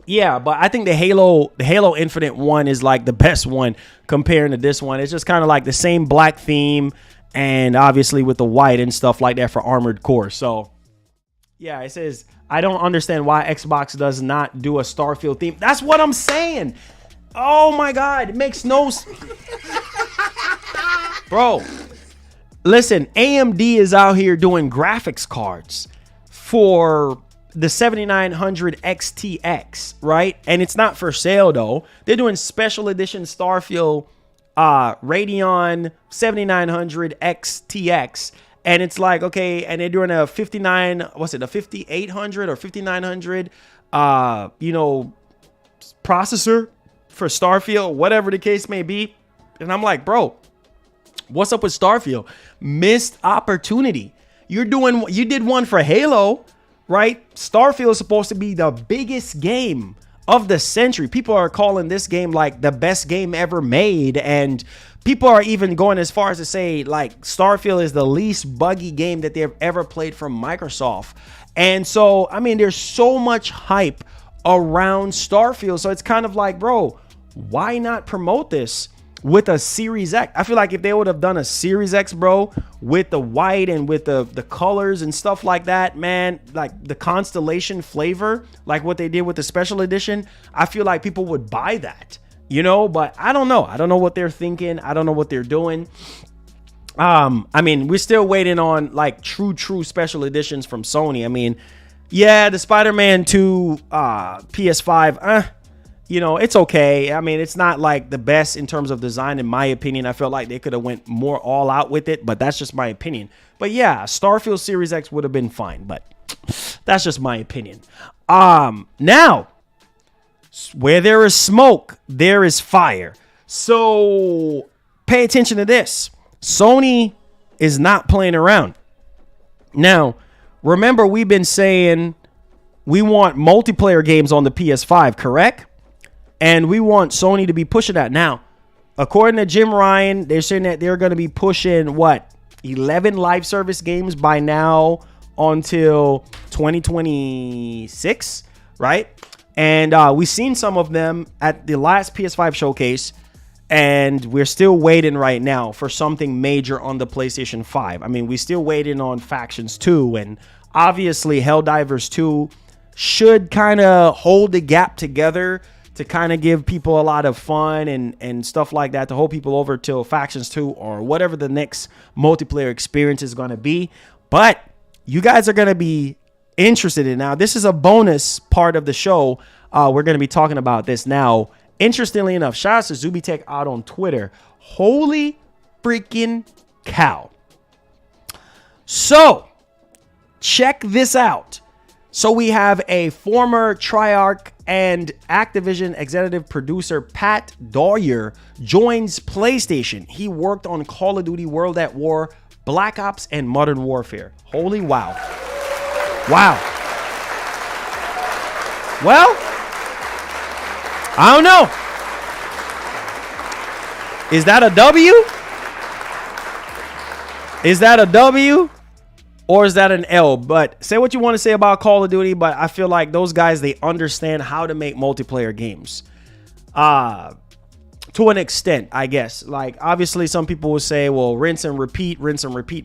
yeah, but I think the Halo Infinite one is like the best one comparing to this one. It's just kind of like the same black theme, and obviously with the white and stuff like that for Armored Core. So yeah, it says, I don't understand why Xbox does not do a Starfield theme. That's what I'm saying. Oh my God, it makes no bro. Listen, AMD is out here doing graphics cards for the 7900 XTX, right? And it's not for sale though. They're doing special edition Starfield Radeon 7900 XTX, and it's like, okay, and they're doing a 5800 or 5900 you know, processor for Starfield, whatever the case may be. And I'm like, bro, what's up with Starfield? Missed opportunity. You did one for Halo, right? Starfield is supposed to be the biggest game of the century. People are calling this game like the best game ever made, and people are even going as far as to say like Starfield is the least buggy game that they've ever played from Microsoft. And so, I mean, there's so much hype around Starfield, so it's kind of like, bro, why not promote this with a Series X? I feel like if they would have done a Series X, bro, with the white and with the colors and stuff like that, man, like the Constellation flavor, like what they did with the special edition, I feel like people would buy that, you know. But I don't know. I don't know what they're thinking. I don't know what they're doing. I mean, we're still waiting on like true special editions from Sony. I mean, yeah, the Spider-Man 2 PS5, you know, it's okay. I mean, it's not like the best in terms of design, in my opinion. I felt like they could have went more all out with it, but that's just my opinion. But yeah, Starfield Series X would have been fine, but that's just my opinion. Now, where there is smoke, there is fire. So pay attention to this. Sony is not playing around. Now, remember, we've been saying we want multiplayer games on the PS5, correct? And we want Sony to be pushing that. Now, according to Jim Ryan, they're saying that they're going to be pushing, what, 11 live service games by now until 2026, right? And we've seen some of them at the last PS5 Showcase. And we're still waiting right now for something major on the PlayStation 5. I mean, we're still waiting on Factions 2. And obviously, Helldivers 2 should kind of hold the gap together to kind of give people a lot of fun and stuff like that, to hold people over till Factions 2 or whatever the next multiplayer experience is going to be. But you guys are going to be interested in. Now, this is a bonus part of the show. We're going to be talking about this now. Interestingly enough, shout out to Zubitech out on Twitter. Holy freaking cow. So, check this out. So we have a former Treyarch and Activision executive producer, Pat Dwyer, joins PlayStation. He worked on Call of Duty World at War, Black Ops, and Modern Warfare. Holy wow. Wow. Well, I don't know. Is that a W? Is that a W? Or is that an L? But say what you want to say about Call of Duty, but I feel like those guys, they understand how to make multiplayer games. To an extent, I guess. Like, obviously, some people will say, well, rinse and repeat.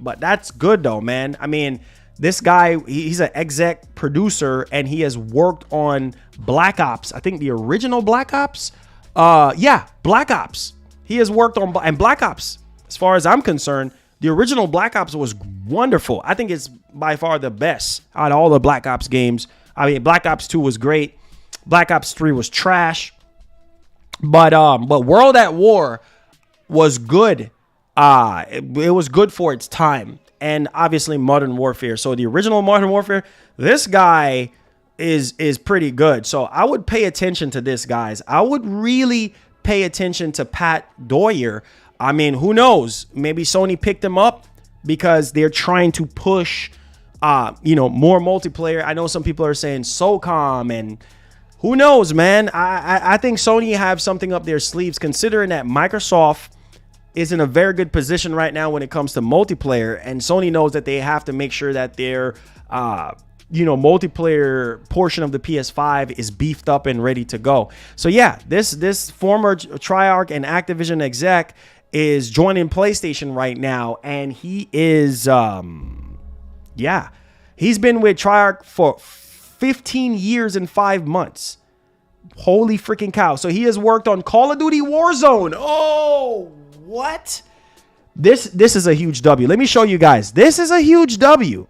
But that's good, though, man. I mean, this guy, he's an exec producer, and he has worked on Black Ops. I think the original Black Ops. Yeah, Black Ops. He has worked on, and Black Ops, as far as I'm concerned, the original Black Ops was wonderful. I think it's by far the best out of all the Black Ops games. I mean, Black Ops 2 was great. Black Ops 3 was trash. But World at War was good. It was good for its time. And obviously Modern Warfare. So the original Modern Warfare, this guy is pretty good. So I would pay attention to this, guys. I would really pay attention to Pat Dwyer. I mean, who knows? Maybe Sony picked him up because they're trying to push, more multiplayer. I know some people are saying SOCOM, and who knows, man? I think Sony have something up their sleeves, considering that Microsoft is in a very good position right now when it comes to multiplayer, and Sony knows that they have to make sure that their multiplayer portion of the PS5 is beefed up and ready to go. So yeah, this former Treyarch and Activision exec is joining PlayStation right now, and he is he's been with Treyarch for 15 years and 5 months. Holy freaking cow. So he has worked on Call of Duty Warzone. Oh, what? This is a huge W. Let me show you guys. This is a huge W.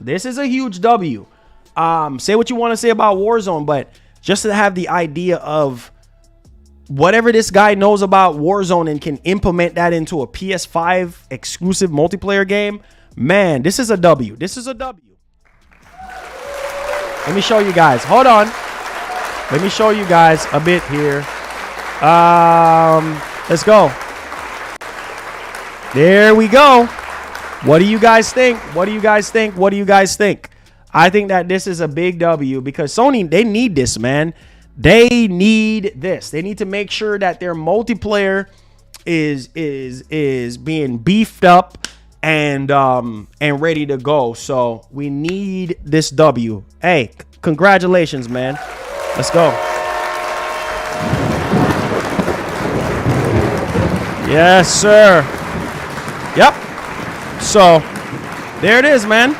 This is a huge W. Say what you want to say about Warzone, but just to have the idea of whatever this guy knows about Warzone and can implement that into a PS5 exclusive multiplayer game, man, this is a W. This is a W. Let me show you guys. Hold on. Let me show you guys a bit here. Let's go. There we go. What do you guys think? What do you guys think? What do you guys think? I think that this is a big W because Sony, they need this, man. They need this. They need to make sure that their multiplayer is being beefed up and ready to go. So we need this W. Hey, congratulations, man. Let's go. Yes, sir. Yep. So there it is, man.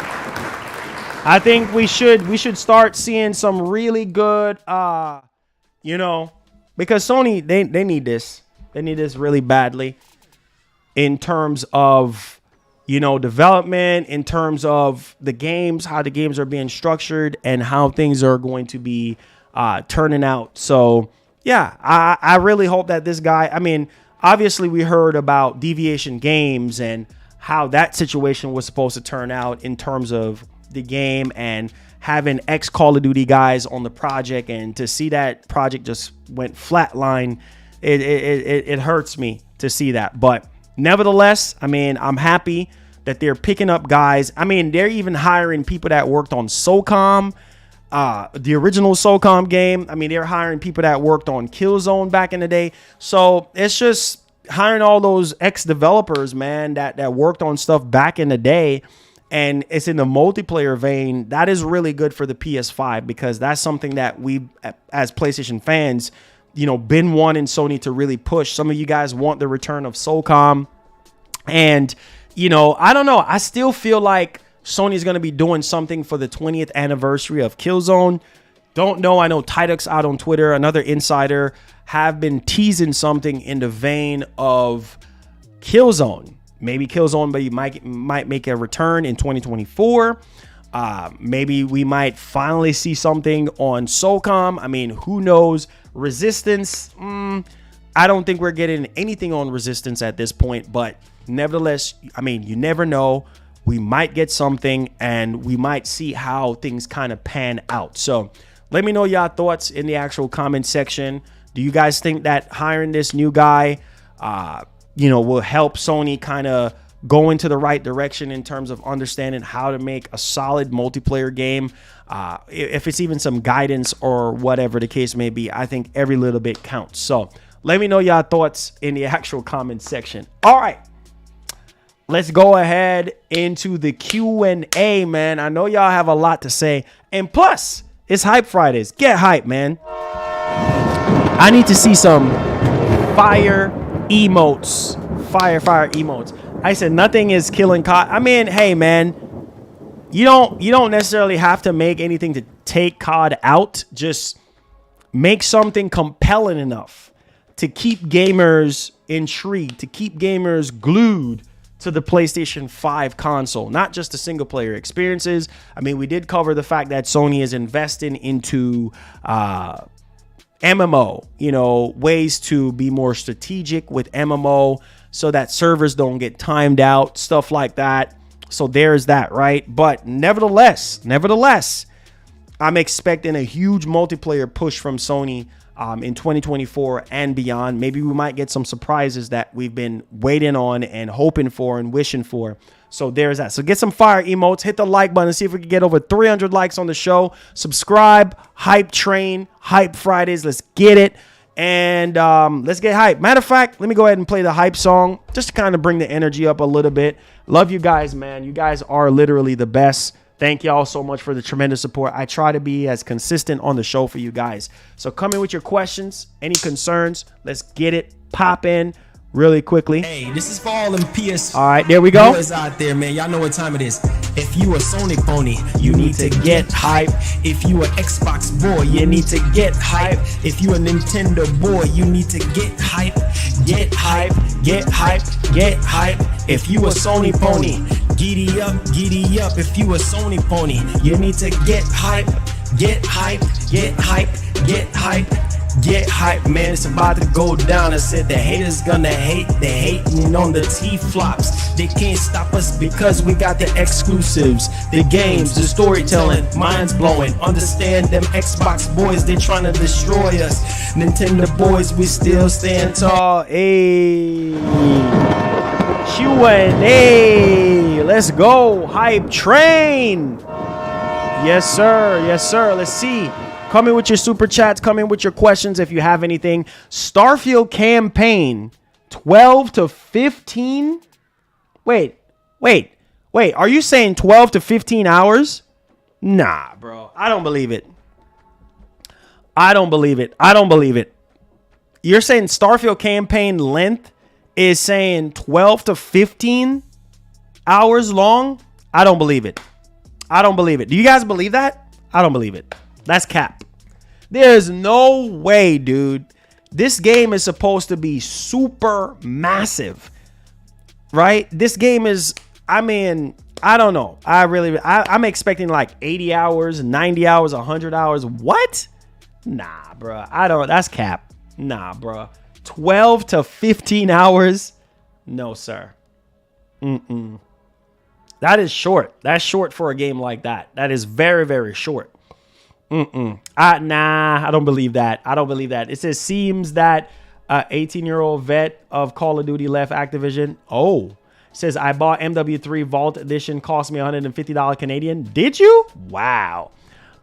I think we should start seeing some really good, because Sony, they need this. They need this really badly in terms of, development, in terms of the games, how the games are being structured and how things are going to be turning out. So, yeah, I really hope that this guy, obviously we heard about Deviation Games and how that situation was supposed to turn out in terms of the game and having ex Call of Duty guys on the project, and to see that project just went flatline, it hurts me to see that. But nevertheless, I'm happy that they're picking up guys. They're even hiring people that worked on SOCOM. the original SOCOM game. I mean, they're hiring people that worked on Killzone back in the day. So it's just hiring all those ex-developers, man, that worked on stuff back in the day. And it's in the multiplayer vein. That is really good for the PS5 because that's something that we, as PlayStation fans, you know, been wanting Sony to really push. Some of you guys want the return of SOCOM. And, you know, I don't know. I still feel like Sony's going to be doing something for the 20th anniversary of Killzone. Don't know. I know Tidux out on Twitter, another insider, have been teasing something in the vein of Killzone. Maybe Killzone, but you might make a return in 2024. Maybe we might finally see something on SOCOM. I mean, who knows? Resistance. I don't think we're getting anything on Resistance at this point, but nevertheless, I mean, you never know. We might get something and we might see how things kind of pan out. So let me know y'all thoughts in the actual comment section. Do you guys think that hiring this new guy, you know, will help Sony kind of go into the right direction in terms of understanding how to make a solid multiplayer game? If it's even some guidance or whatever the case may be, I think every little bit counts. So let me know y'all thoughts in the actual comment section. All right. Let's go ahead into the Q&A, man. I know y'all have a lot to say. And plus, it's Hype Fridays. Get hype, man. I need to see some fire emotes. Fire emotes. I said nothing is killing COD. I mean, hey, man. You don't necessarily have to make anything to take COD out. Just make something compelling enough to keep gamers intrigued, to keep gamers glued to the PlayStation 5 console, not just the single player experiences. I mean, we did cover the fact that Sony is investing into MMO, you know, ways to be more strategic with MMO so that servers don't get timed out, stuff like that. So there's that, right? But nevertheless, I'm expecting a huge multiplayer push from Sony in 2024 and beyond. Maybe we might get some surprises that we've been waiting on and hoping for and wishing for. So there's that. So get some fire emotes, hit the like button, see if we can get over 300 likes on the show. Subscribe, Hype Train, Hype Fridays. Let's get it. And let's get hype. Matter of fact, let me go ahead and play the hype song just to kind of bring the energy up a little bit. Love you guys, man. You guys are literally the best. Thank y'all so much for the tremendous support. I try to be as consistent on the show for you guys. So come in with your questions, any concerns. Let's get it poppin' really quickly. Hey, this is for all them PS. All right, there we go. Boys out there, man. Y'all know what time it is. If you a Sony pony, you need to get hype. If you a Xbox boy, you need to get hype. If you a Nintendo boy, you need to get hype. Get hype, get hype, get hype. If you a Sony pony, giddy up, giddy up. If you a Sony pony, you need to get hype. Get hype, get hype, get hype. Get hype, man, it's about to go down. I said the haters gonna hate, they hating on the T-flops. They can't stop us because we got the exclusives, the games, the storytelling, minds blowing. Understand them Xbox boys, they trying to destroy us. Nintendo boys, we still stand tall. Hey, Q&A, let's go, Hype Train. Yes, sir, yes, sir. Let's see. Come in with your super chats. Come in with your questions if you have anything. Starfield campaign, 12 to 15. Wait. Are you saying 12 to 15 hours? Nah, bro. I don't believe it. You're saying Starfield campaign length is saying 12 to 15 hours long? I don't believe it. Do you guys believe that? I don't believe it. That's cap. There's no way, dude. This game is supposed to be super massive, right? This game is, I mean, I don't know. I'm expecting like 80 hours, 90 hours, 100 hours. What? Nah, bro. That's cap. Nah, bro. 12 to 15 hours? No, sir. That is short. That's short for a game like that. That is very, very short. Nah, I don't believe that. It says, seems that 18-year-old vet of Call of Duty left Activision. Oh, it says, I bought MW3 Vault Edition, cost me $150 Canadian. Did you? Wow.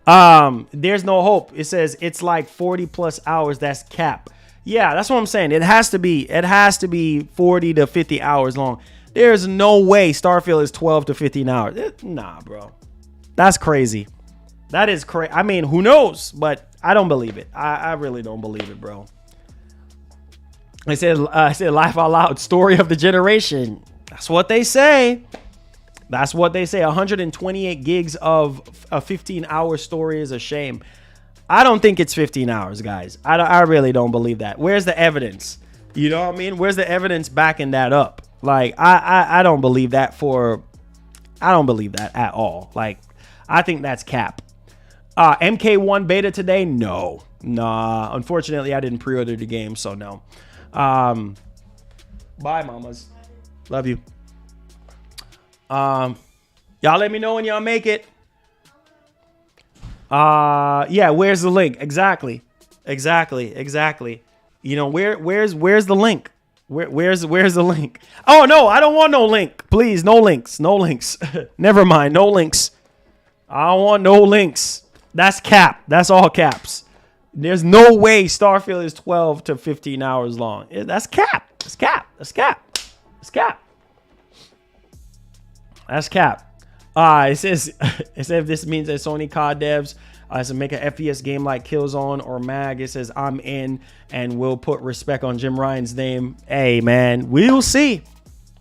There's no hope. It says it's like 40 plus hours. That's cap. Yeah, that's what I'm saying. It has to be 40 to 50 hours long. There's no way Starfield is 12 to 15 hours. Nah, bro. That's crazy. That is crazy. I mean, who knows? But I don't believe it. I really don't believe it, bro. I said Laugh Out Loud, story of the generation. That's what they say. That's what they say. 128 gigs of a 15-hour story is a shame. I don't think it's 15 hours, guys. I really don't believe that. Where's the evidence? You know what I mean? Where's the evidence backing that up? Like, I don't believe that I don't believe that at all. Like, I think that's cap. MK1 beta today? No. Nah. Unfortunately, I didn't pre-order the game, so no. Bye, mamas. Love you. Y'all let me know when y'all make it. Yeah, where's the link? Exactly. You know, where's the link? Where's the link? Oh no, I don't want no link. Please, no links. Never mind, no links. I don't want no links. That's cap. That's all caps. There's no way Starfield is 12 to 15 hours long. That's cap. That's cap. It says if this means that Sony COD devs to make an FPS game like Killzone or MAG, it says I'm in and we'll put respect on Jim Ryan's name. Hey man, we'll see,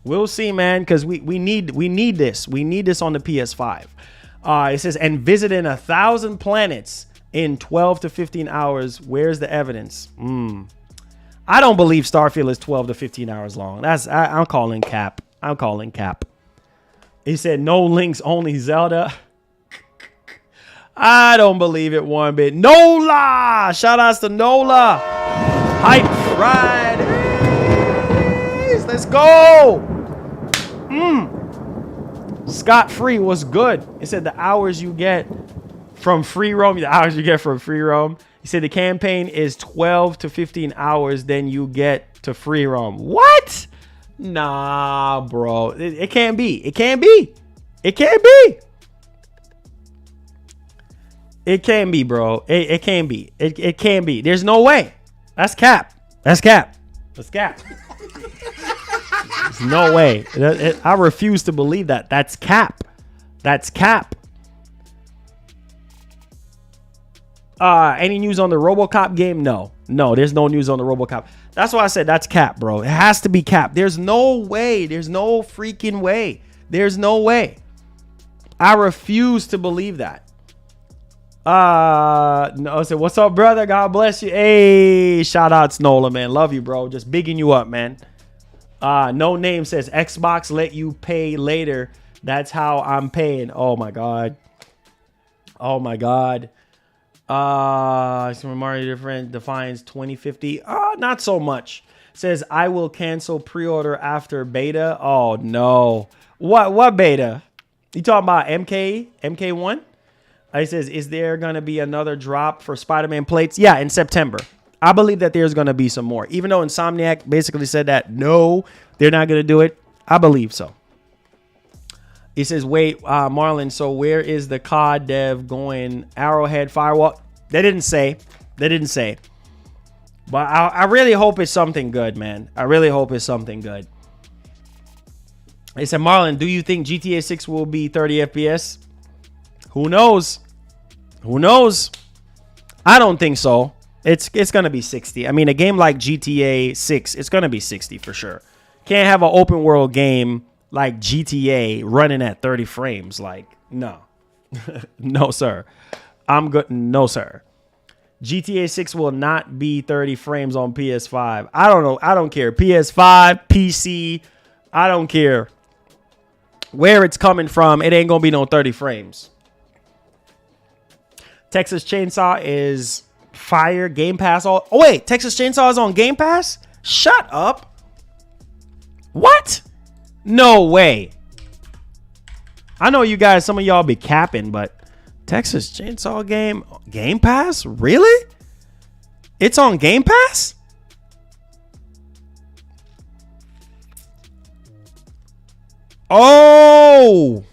man, because we need this. We need this on the PS5. It says and visiting 1,000 planets in 12 to 15 hours. Where's the evidence? I don't believe Starfield is 12 to 15 hours long. I'm calling cap. He said no links, only Zelda. I don't believe it one bit. Nola! Shout outs to Nola. Hype Fridays. Let's go. Scott Free was good. He said the hours you get from free roam. He said the campaign is 12 to 15 hours. Then you get to free roam. What? Nah, bro. It can't be. It can't be, bro. It can't be. It can't be. There's no way. That's cap. There's no way. I refuse to believe that. That's cap. Any news on the RoboCop game? No, there's no news on the RoboCop. That's why I said that's cap, bro. It has to be cap. There's no way. There's no freaking way. There's no way. I refuse to believe that. No, so what's up, brother? God bless you. Hey, shout out Snola, man. Love you, bro. Just bigging you up, man. No name says Xbox let you pay later. That's how I'm paying. Oh my god. Super Mario different defines 2050. Not so much. Says I will cancel pre-order after beta. Oh no. What beta? You talking about MK1? He says, is there gonna be another drop for Spider-Man plates? Yeah, in September. I believe that there's gonna be some more. Even though Insomniac basically said that no, they're not gonna do it. I believe so. He says, wait, Marlon, so where is the COD dev going? Arrowhead, Firewall? They didn't say. But I really hope it's something good, man. I really hope it's something good. He said, Marlon, do you think GTA 6 will be 30 FPS? Who knows? I don't think so. It's going to be 60. I mean, a game like GTA 6, it's going to be 60 for sure. Can't have an open world game like GTA running at 30 frames. Like, no. No, sir. I'm good. No, sir. GTA 6 will not be 30 frames on PS5. I don't know. I don't care. PS5, PC, I don't care where it's coming from. It ain't going to be no 30 frames. Texas Chainsaw is fire. Game Pass. Oh, wait. Texas Chainsaw is on Game Pass? Shut up. What? No way. I know you guys, some of y'all be capping, but Texas Chainsaw Game Pass? Really? It's on Game Pass? Oh.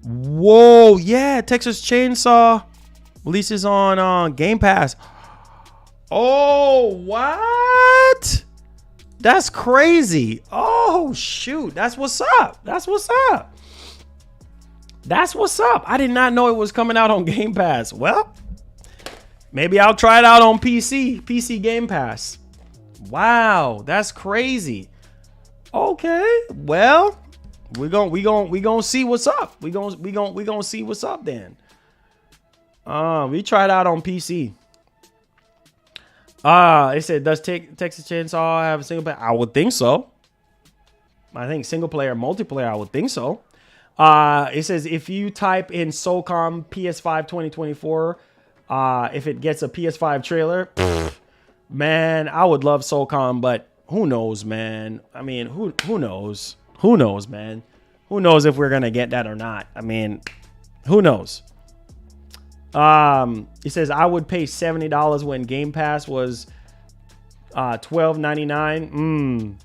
Whoa. Yeah, Texas Chainsaw. Releases on Game Pass. Oh, what? That's crazy. Oh, shoot. That's what's up. That's what's up. That's what's up. I did not know it was coming out on Game Pass. Well, maybe I'll try it out on PC Game Pass. Wow, that's crazy. Okay, well, we gonna see what's up. We gonna see what's up then. We tried out on PC. It said, does Texas Chainsaw have a single player? I would think so. I think single player, multiplayer, I would think so. It says, if you type in SOCOM PS5 2024, if it gets a PS5 trailer, man, I would love SOCOM, but who knows, man? I mean, who knows? Who knows, man? Who knows if we're going to get that or not? I mean, who knows? It says, I would pay $70 when Game Pass was $12.99.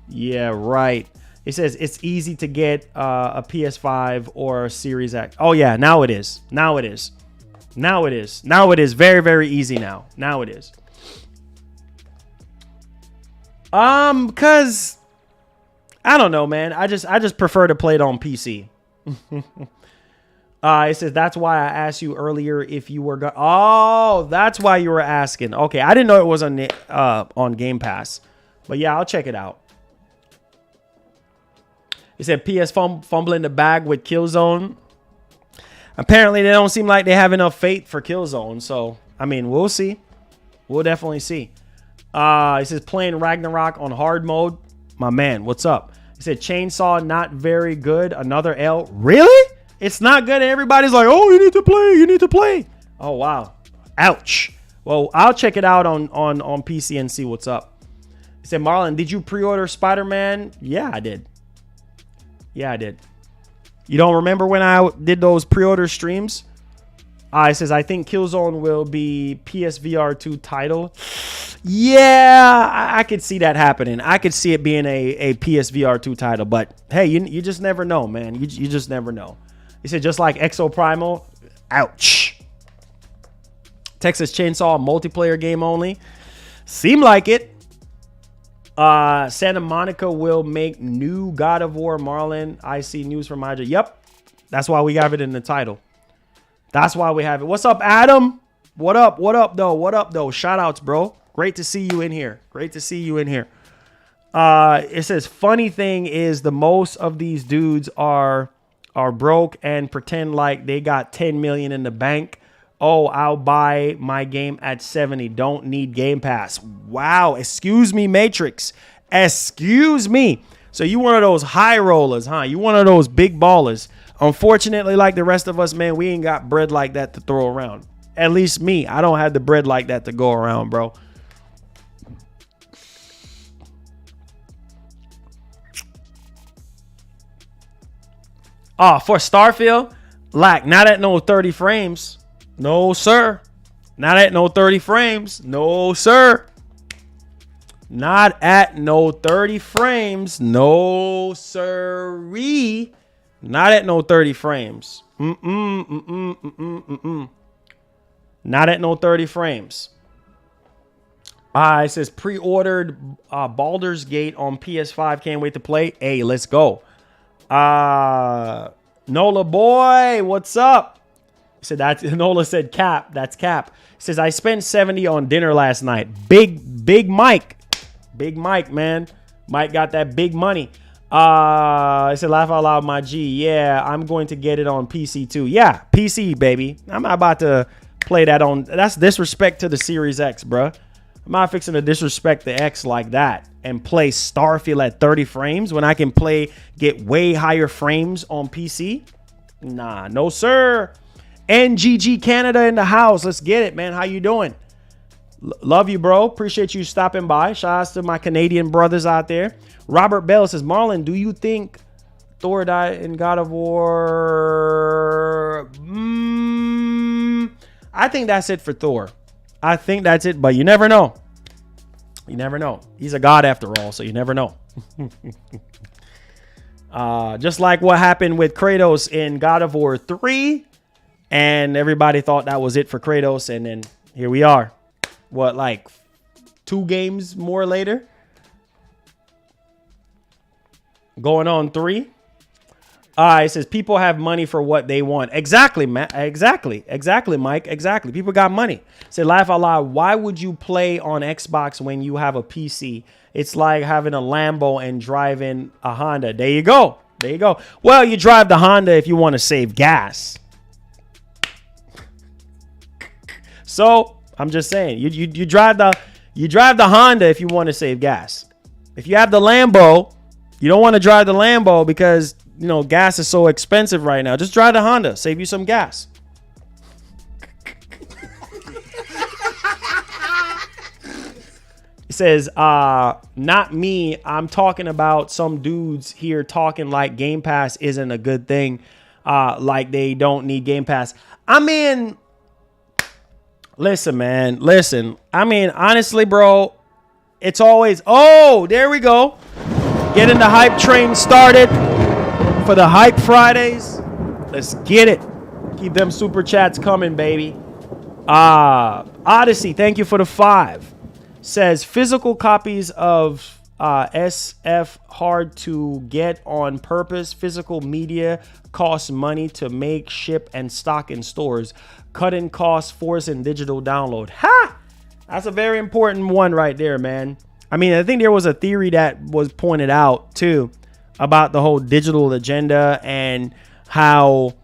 Yeah, right. It says it's easy to get a PS5 or a Series X. Oh, yeah, now it is. Now it is. Now it is. Now it is very, very easy now. Now it is. Because I don't know, man. I just prefer to play it on PC. It says, that's why I asked you earlier if you were oh, that's why you were asking. Okay, I didn't know it was on Game Pass. But yeah, I'll check it out. It said PS fumbling the bag with Killzone. Apparently, they don't seem like they have enough faith for Killzone. So, I mean, we'll see. We'll definitely see. It says playing Ragnarok on hard mode. My man, what's up? It said Chainsaw not very good. Another L. Really? It's not good. Everybody's like, oh, you need to play. You need to play. Oh, wow. Ouch. Well, I'll check it out on PC and see what's up. It said, Marlon, did you pre-order Spider-Man? Yeah, I did. Yeah, I did. You don't remember when I did those pre-order streams? It says, I think Killzone will be PSVR 2 title. Yeah, I could see that happening. I could see it being a PSVR 2 title. But, hey, you just never know, man. You just never know. He said, just like Exoprimal. Ouch. Texas Chainsaw multiplayer game only. Seem like it. Santa Monica will make new God of War. Marlon, I see news from Hydra. Yep. That's why we have it in the title. That's why we have it. What's up, Adam? What up? What up, though? What up, though? Shout outs, bro. Great to see you in here. Great to see you in here. It says, funny thing is the most of these dudes are broke and pretend like they got 10 million in the bank. Oh, I'll buy my game at 70. Don't need Game Pass. Wow. Excuse me, Matrix. Excuse me. So you one of those high rollers, huh? You one of those big ballers. Unfortunately, like the rest of us, man, we ain't got bread like that to throw around. At least me. I don't have the bread like that to go around, bro. For Starfield, like, not at no 30 frames. No, sir. Not at no 30 frames. No, sir. Not at no 30 frames. No, sirree. Not at no 30 frames. Not at no 30 frames. It says pre-ordered Baldur's Gate on PS5. Can't wait to play. Hey, let's go. Nola boy, what's up? He said that Nola said Cap. That's Cap. He says I spent 70 on dinner last night. Big Mike. Big Mike, man. Mike got that big money. I said laugh out loud, my G. Yeah, I'm going to get it on PC too. Yeah, PC, baby. I'm not about to play that on. That's disrespect to the Series X, bruh. I'm not fixing to disrespect the X like that and play Starfield at 30 frames when I can get way higher frames on PC. Nah, no sir. NGG Canada in the house. Let's get it, man. How you doing? Love you, bro. Appreciate you stopping by. Shout out to my Canadian brothers out there. Robert Bell says, Marlon, do you think Thor died in God of War? I think that's it for Thor. I think that's it, but you never know. You never know. He's a god after all, so you never know. Just like what happened with Kratos in God of War 3. And everybody thought that was it for Kratos. And then here we are. What, like 2 games more later? Going on 3. It says people have money for what they want. Exactly, Matt. Exactly, Mike. Exactly. People got money. Say, laugh out loud. Why would you play on Xbox when you have a PC? It's like having a Lambo and driving a Honda. There you go. There you go. Well, you drive the Honda if you want to save gas. So I'm just saying, you drive the Honda if you want to save gas. If you have the Lambo, you don't want to drive the Lambo because, you know, gas is so expensive right now. Just drive the Honda, save you some gas. It says, not me. I'm talking about some dudes here talking like Game Pass isn't a good thing. Like they don't need Game Pass. I mean, listen, man. Listen. I mean, honestly, bro, it's always, oh, there we go. Getting the hype train started for the Hype Fridays. Let's get it. Keep them super chats coming, baby. Odyssey, thank you for the 5. Says physical copies of SF hard to get on purpose. Physical media costs money to make, ship, and stock in stores. Cutting costs, forcing digital download. Ha! That's a very important one right there, man. I mean, I think there was a theory that was pointed out too about the whole digital agenda and how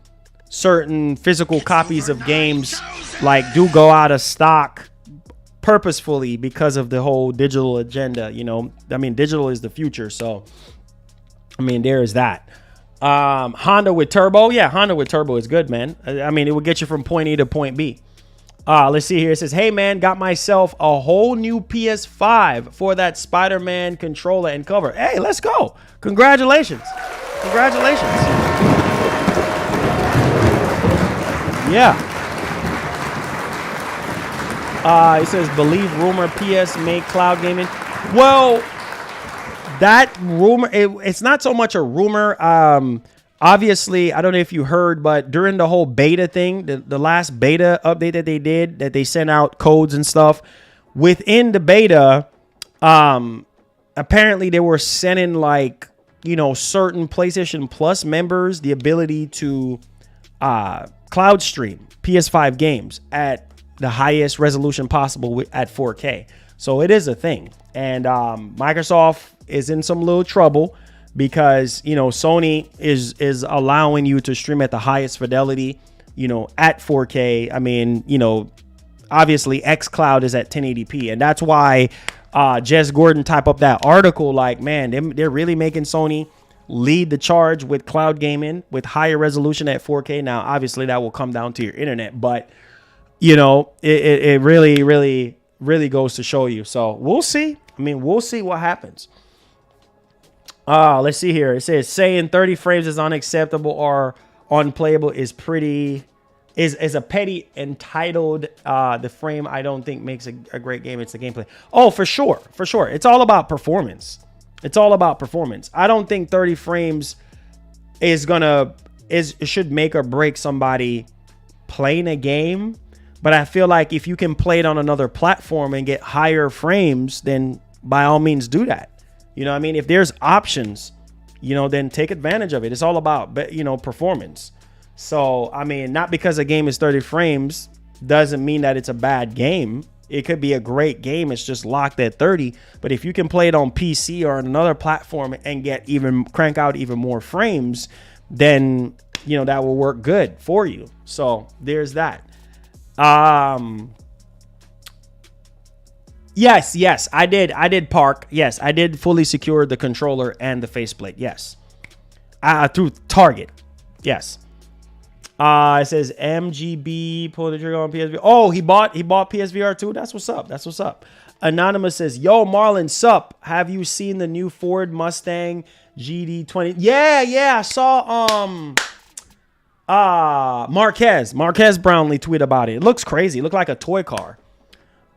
certain physical copies of games like do go out of stock purposefully because of the whole digital agenda. You know, I mean, digital is the future. So, I mean, there is that. Honda with turbo. Yeah, Honda with turbo is good, man. I mean, it will get you from point A to point B. Let's see here. It says, hey, man, got myself a whole new PS5 for that Spider-Man controller and cover. Hey, let's go. Congratulations. Congratulations. Yeah. It says, believe rumor PS make cloud gaming. Well, that rumor, it's not so much a rumor. Obviously, I don't know if you heard, but during the whole beta thing, the last beta update that they did, that they sent out codes and stuff, within the beta, apparently they were sending like, you know, certain PlayStation Plus members the ability to cloud stream PS5 games at the highest resolution possible at 4K. So it is a thing. And Microsoft is in some little trouble because, you know, Sony is allowing you to stream at the highest fidelity, you know, at 4K. I mean, you know, obviously xCloud is at 1080p. And that's why Jez Gordon typed up that article like, man, they're really making Sony lead the charge with cloud gaming with higher resolution at 4K. Now, obviously, that will come down to your internet. But, you know, it really, really, really goes to show you. So we'll see. I mean, we'll see what happens. Let's see here. It says saying 30 frames is unacceptable or unplayable is a petty entitled. The frame I don't think makes a great game. It's the gameplay. Oh, for sure. For sure. It's all about performance. It's all about performance. I don't think 30 frames should make or break somebody playing a game. But I feel like if you can play it on another platform and get higher frames, then by all means do that. You know what I mean? If there's options, you know, then take advantage of it. It's all about, you know, performance. So, I mean, not because a game is 30 frames doesn't mean that it's a bad game. It could be a great game. It's just locked at 30. But if you can play it on PC or on another platform and crank out even more frames, then, you know, that will work good for you. So there's that. Yes, I did Park. Yes, I did fully secure the controller and the faceplate. Yes. Through Target. Yes. It says MGB pull the trigger on PSVR. Oh, he bought PSVR too. That's what's up. That's what's up. Anonymous says, "Yo, Marlon, sup? Have you seen the new Ford Mustang GD20?" Yeah. I saw Marquez Brownlee tweet about it. It looks crazy. It looked like a toy car.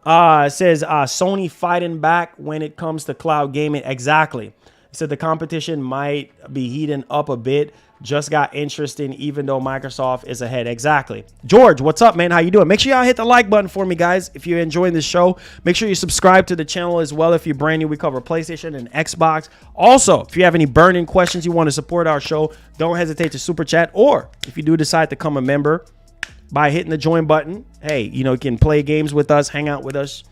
It says Sony fighting back when it comes to cloud gaming. Exactly. It said the competition might be heating up a bit. Just got interesting, even though Microsoft is ahead. Exactly. George, what's up, man? How you doing? Make sure y'all hit the like button for me, guys. If you're enjoying this show, make sure you subscribe to the channel as well. If you're brand new, we cover PlayStation and Xbox. Also, if you have any burning questions you want to support our show, don't hesitate to super chat. Or if you do decide to become a member by hitting the join button, hey, you know, you can play games with us, hang out with us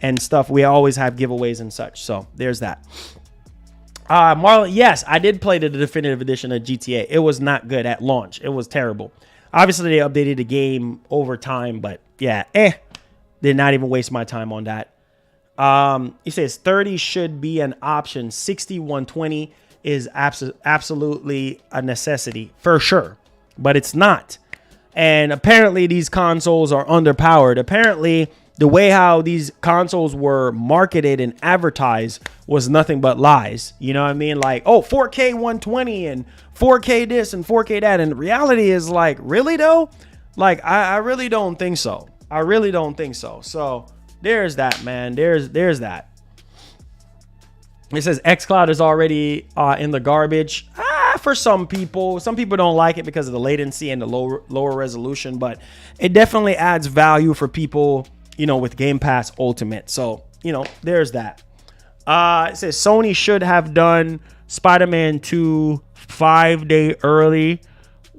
and stuff. We always have giveaways and such. So there's that. Marlon, yes, I did play the definitive edition of GTA. It was not good at launch. It was terrible. Obviously, they updated the game over time, but yeah, did not even waste my time on that. He says 30 should be an option. 60, 120 is absolutely a necessity for sure, but it's not. And apparently, these consoles are underpowered. Apparently, the way how these consoles were marketed and advertised was nothing but lies. You know what I mean? Like, oh, 4K 120 and 4K this and 4K that. And the reality is like, really though? Like, I really don't think so. I really don't think so. So there's that, man. There's that. It says xCloud is already in the garbage. For some people don't like it because of the latency and the lower resolution, but it definitely adds value for people, you know, with Game Pass Ultimate. So, you know, there's that. It says Sony should have done Spider-Man 2 5-day early.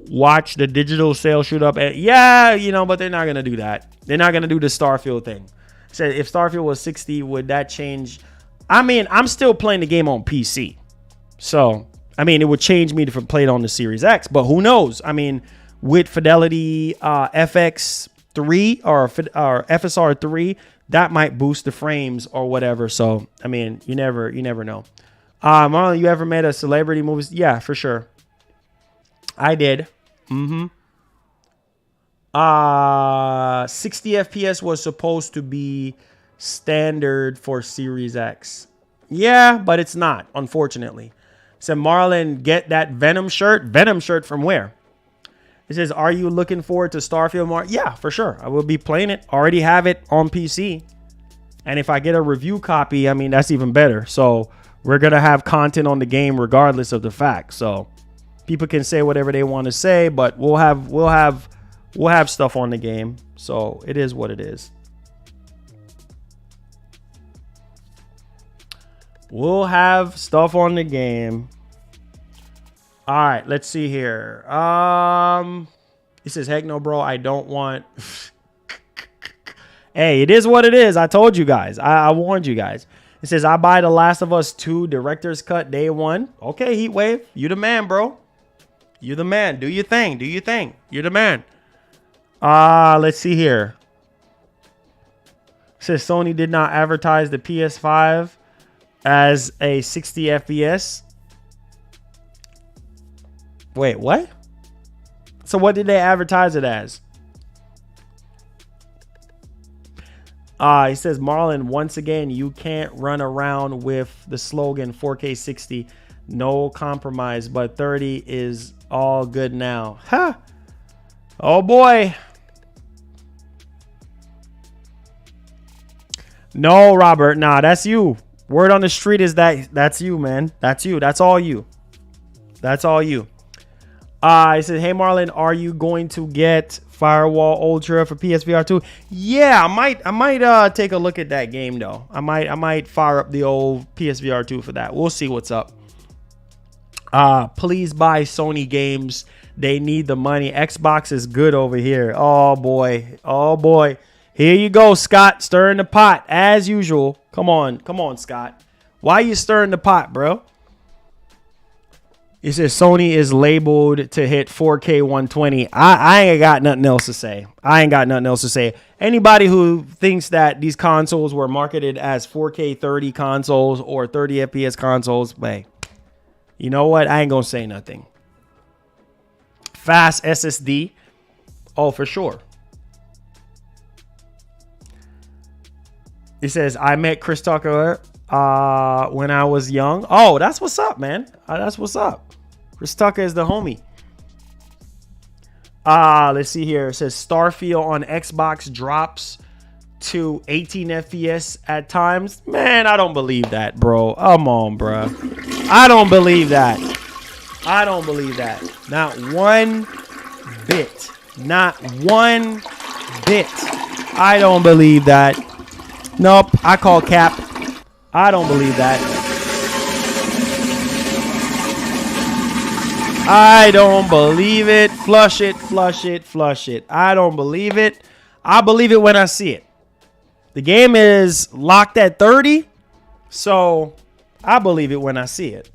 Watch the digital sales shoot up. Yeah, you know, but they're not going to do that. They're not going to do the Starfield thing. It says if Starfield was 60, would that change? I mean, I'm still playing the game on PC. So, I mean, it would change me to play it on the Series X, but who knows? I mean, with Fidelity FX3 or FSR 3, that might boost the frames or whatever. So, I mean, you never know. Marlon, you ever met a celebrity movies? Yeah, for sure. I did. 60 FPS was supposed to be standard for Series X. Yeah, but it's not, unfortunately. Said Marlon, get that Venom shirt. Venom shirt from where? It says, are you looking forward to Starfield more? Yeah, for sure. I will be playing it. Already have it on PC. And if I get a review copy, I mean, that's even better. So we're going to have content on the game regardless of the fact. So people can say whatever they want to say, but we'll have stuff on the game. So it is what it is. We'll have stuff on the game. All right, let's see here. It says, heck no, bro. I don't want. Hey, it is what it is. I told you guys. I warned you guys. It says, I buy The Last of Us 2 Director's Cut day one. Okay, Heatwave. You the man, bro. You the man. Do your thing. Do your thing. You're the man. Let's see here. It says, Sony did not advertise the PS5 as a 60 FPS. Wait, what? So what did they advertise it as? He says, Marlon, once again, you can't run around with the slogan 4K 60, no compromise, but 30 is all good now. Huh? Oh boy. No, Robert. Nah, that's you. Word on the street is that's you, man. That's you. That's all you. That's all you. I said, hey, Marlon, are you going to get Firewall Ultra for PSVR 2? Yeah, I might take a look at that game, though. I might fire up the old PSVR 2 for that. We'll see what's up. Please buy Sony games. They need the money. Xbox is good over here. Oh, boy. Oh, boy. Here you go, Scott. Stirring the pot, as usual. Come on, Scott. Why you stirring the pot, bro? It says Sony is labeled to hit 4K 120. I ain't got nothing else to say. Anybody who thinks that these consoles were marketed as 4K 30 consoles or 30 FPS consoles, hey, you know what? I ain't gonna say nothing. Fast SSD. Oh, for sure. It says, I met Chris Tucker when I was young. Oh, that's what's up, man. That's what's up. Chris Tucker is the homie. Let's see here. It says Starfield on Xbox drops to 18 FPS at times. Man, I don't believe that, bro. Come on, bro. I don't believe that. I don't believe that. Not one bit. Not one bit. I don't believe that. Nope. I call cap. I don't believe that. I don't believe it. Flush it, flush it, flush it. I don't believe it. I believe it when I see it. The game is locked at 30, so I believe it when I see it.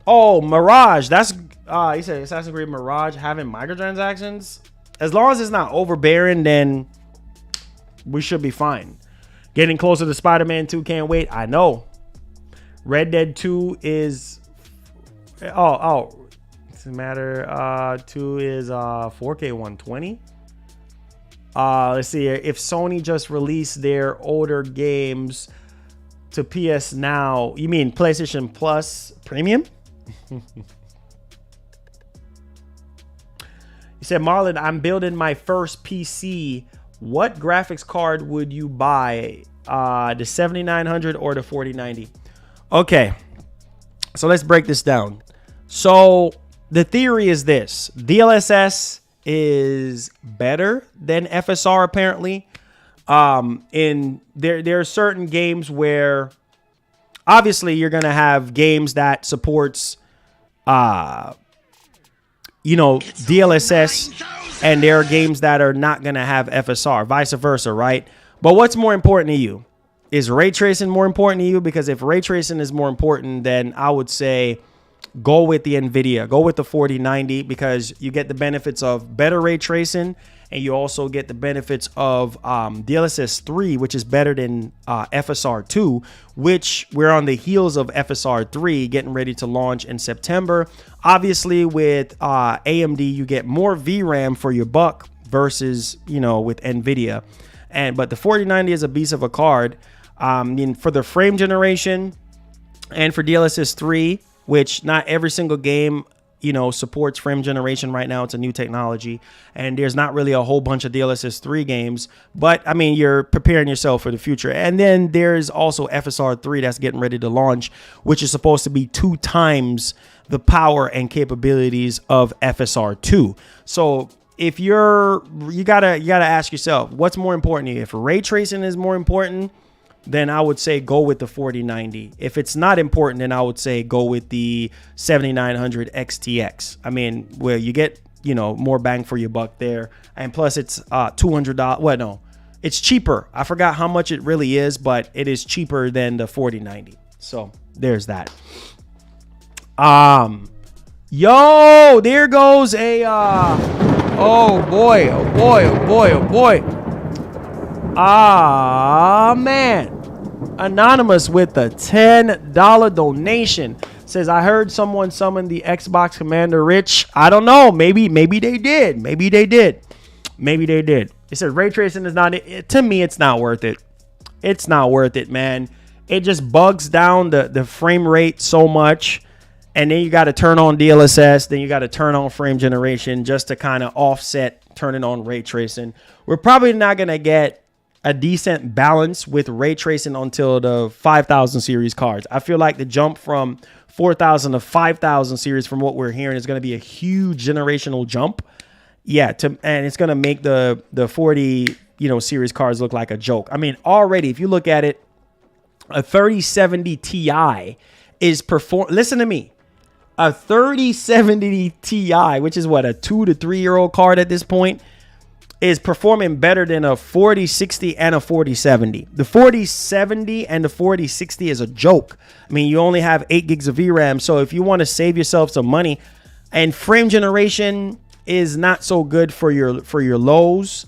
Oh, Mirage. That's he said Assassin's Creed Mirage having microtransactions. As long as it's not overbearing, then we should be fine. Getting closer to Spider-Man 2. Can't wait. I know. Red Dead 2 is doesn't matter. 2 is 4K 120. Let's see here. If Sony just released their older games to PS Now, you mean PlayStation Plus Premium? You said, Marlon, I'm building my first PC. What graphics card would you buy? The 7900 or the 4090? Okay, so let's break this down. So the theory is this: DLSS is better than FSR apparently. In there are certain games where obviously you're gonna have games that supports DLSS, and there are games that are not gonna have FSR, vice versa, right? But what's more important to you? Is ray tracing more important to you? Because if ray tracing is more important, then I would say go with the NVIDIA. Go with the 4090 because you get the benefits of better ray tracing, and you also get the benefits of DLSS 3, which is better than FSR 2, which we're on the heels of FSR 3 getting ready to launch in September. Obviously, with AMD, you get more VRAM for your buck versus, with NVIDIA. But the 4090 is a beast of a card. For the frame generation and for DLSS 3, which not every single game, supports frame generation right now. It's a new technology, and there's not really a whole bunch of DLSS 3 games, but I mean, you're preparing yourself for the future. And then there's also FSR 3 that's getting ready to launch, which is supposed to be 2 times the power and capabilities of FSR 2. So if you gotta ask yourself, what's more important to you? If ray tracing is more important, then I would say go with the 4090. If it's not important, then I would say go with the 7900 XTX. I mean, where you get, more bang for your buck there. And plus it's $200. Well, no, it's cheaper. I forgot how much it really is, but it is cheaper than the 4090. So there's that. Yo, there goes a, oh boy. Man. Anonymous with a $10 donation says, I heard someone summon the Xbox Commander Rich. I don't know. Maybe they did. It says ray tracing is not it. To me, it's not worth it. It's not worth it, man. It just bugs down the frame rate so much. And then you got to turn on DLSS. Then you got to turn on frame generation just to kind of offset turning on ray tracing. We're probably not going to get a decent balance with ray tracing until the 5000 series cards. I feel like the jump from 4000 to 5000 series, from what we're hearing, is going to be a huge generational jump. Yeah, and it's going to make the 40 series cards look like a joke. I mean, already if you look at it, a 3070 Ti is listen to me. A 3070 Ti, which is what, a 2 to 3 year old card at this point, is performing better than a 4060 and a 4070. The 4070 and the 4060 is a joke. I mean, you only have 8 gigs of VRAM. So if you want to save yourself some money, and frame generation is not so good for your lows.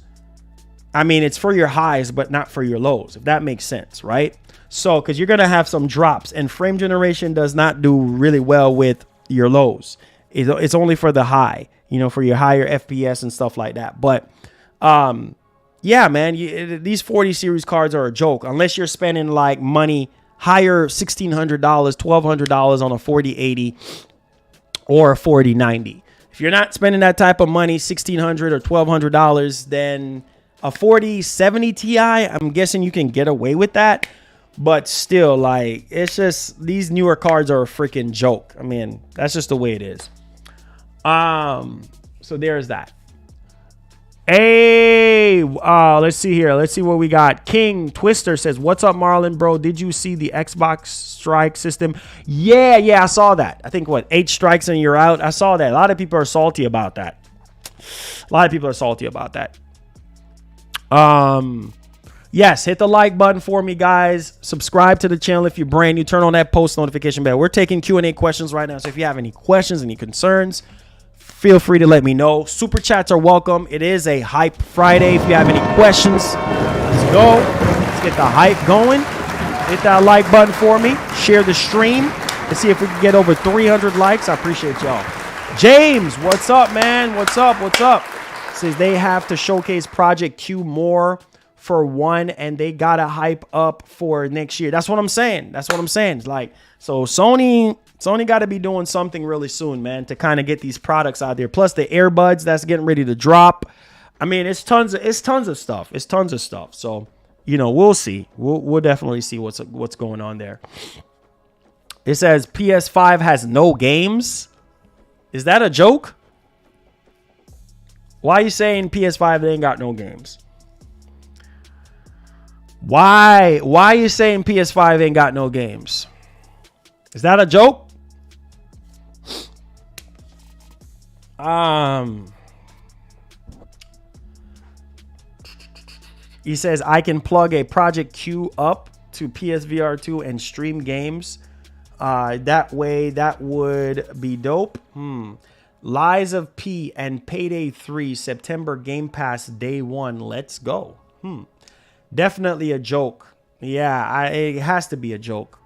I mean, it's for your highs, but not for your lows, if that makes sense, right? So, because you're going to have some drops, and frame generation does not do really well with your lows. It's only for the high, for your higher FPS and stuff like that. But yeah, man, these 40 series cards are a joke unless you're spending like money higher, $1,600, $1,200 on a 4080 or a 4090. If you're not spending that type of money, $1,600 or $1,200, then a 4070 Ti, I'm guessing you can get away with that. But still, like, it's just, these newer cards are a freaking joke. I mean, that's just the way it is. So there's that. Hey, let's see here. Let's see what we got. King Twister says, what's up, Marlon, bro? Did you see the Xbox strike system? Yeah, I saw that. I think, 8 strikes and you're out? I saw that. A lot of people are salty about that. Yes, hit the like button for me, guys. Subscribe to the channel if you're brand new. Turn on that post notification bell. We're taking Q&A questions right now. So if you have any questions, any concerns, feel free to let me know. Super chats are welcome. It is a Hype Friday. If you have any questions, let's go. Let's get the hype going. Hit that like button for me. Share the stream. Let's see if we can get over 300 likes. I appreciate y'all. James, what's up, man? What's up? Says they have to showcase Project Q more for one, and they gotta hype up for next year. That's what I'm saying. It's like, so Sony got to be doing something really soon, man, to kind of get these products out there. Plus the earbuds that's getting ready to drop. I mean, it's tons of stuff. So, we'll see. We'll definitely see what's going on there. It says PS5 has no games. Is that a joke? Why are you saying PS5 they ain't got no games? Why are you saying PS5 ain't got no games? Is that a joke? He says I can plug a Project Q up to PSVR 2 and stream games. That way, that would be dope. Lies of P and Payday 3 September Game Pass Day 1. Let's go. Definitely a joke. Yeah, it has to be a joke.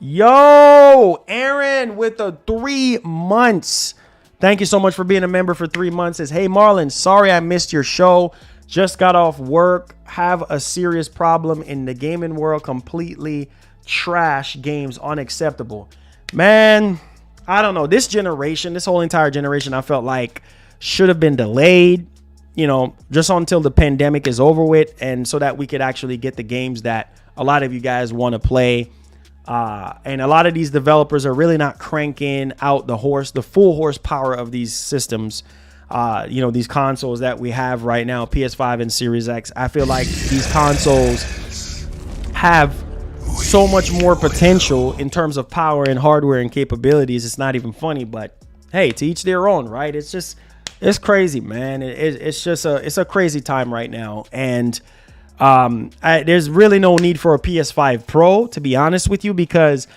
Yo, Aaron with the 3 months. Thank you so much for being a member for 3 months. Says, hey, Marlon, sorry I missed your show. Just got off work. Have a serious problem in the gaming world. Completely trash games. Unacceptable. Man, I don't know. This whole entire generation, I felt like should have been delayed, just until the pandemic is over with. And so that we could actually get the games that a lot of you guys want to play. And a lot of these developers are really not cranking out the full horsepower of these systems. These consoles that we have right now, PS5 and Series X. I feel like these consoles have so much more potential in terms of power and hardware and capabilities. It's not even funny, but hey, to each their own, right? It's crazy, man. It's a crazy time right now. And there's really no need for a PS5 Pro, to be honest with you, because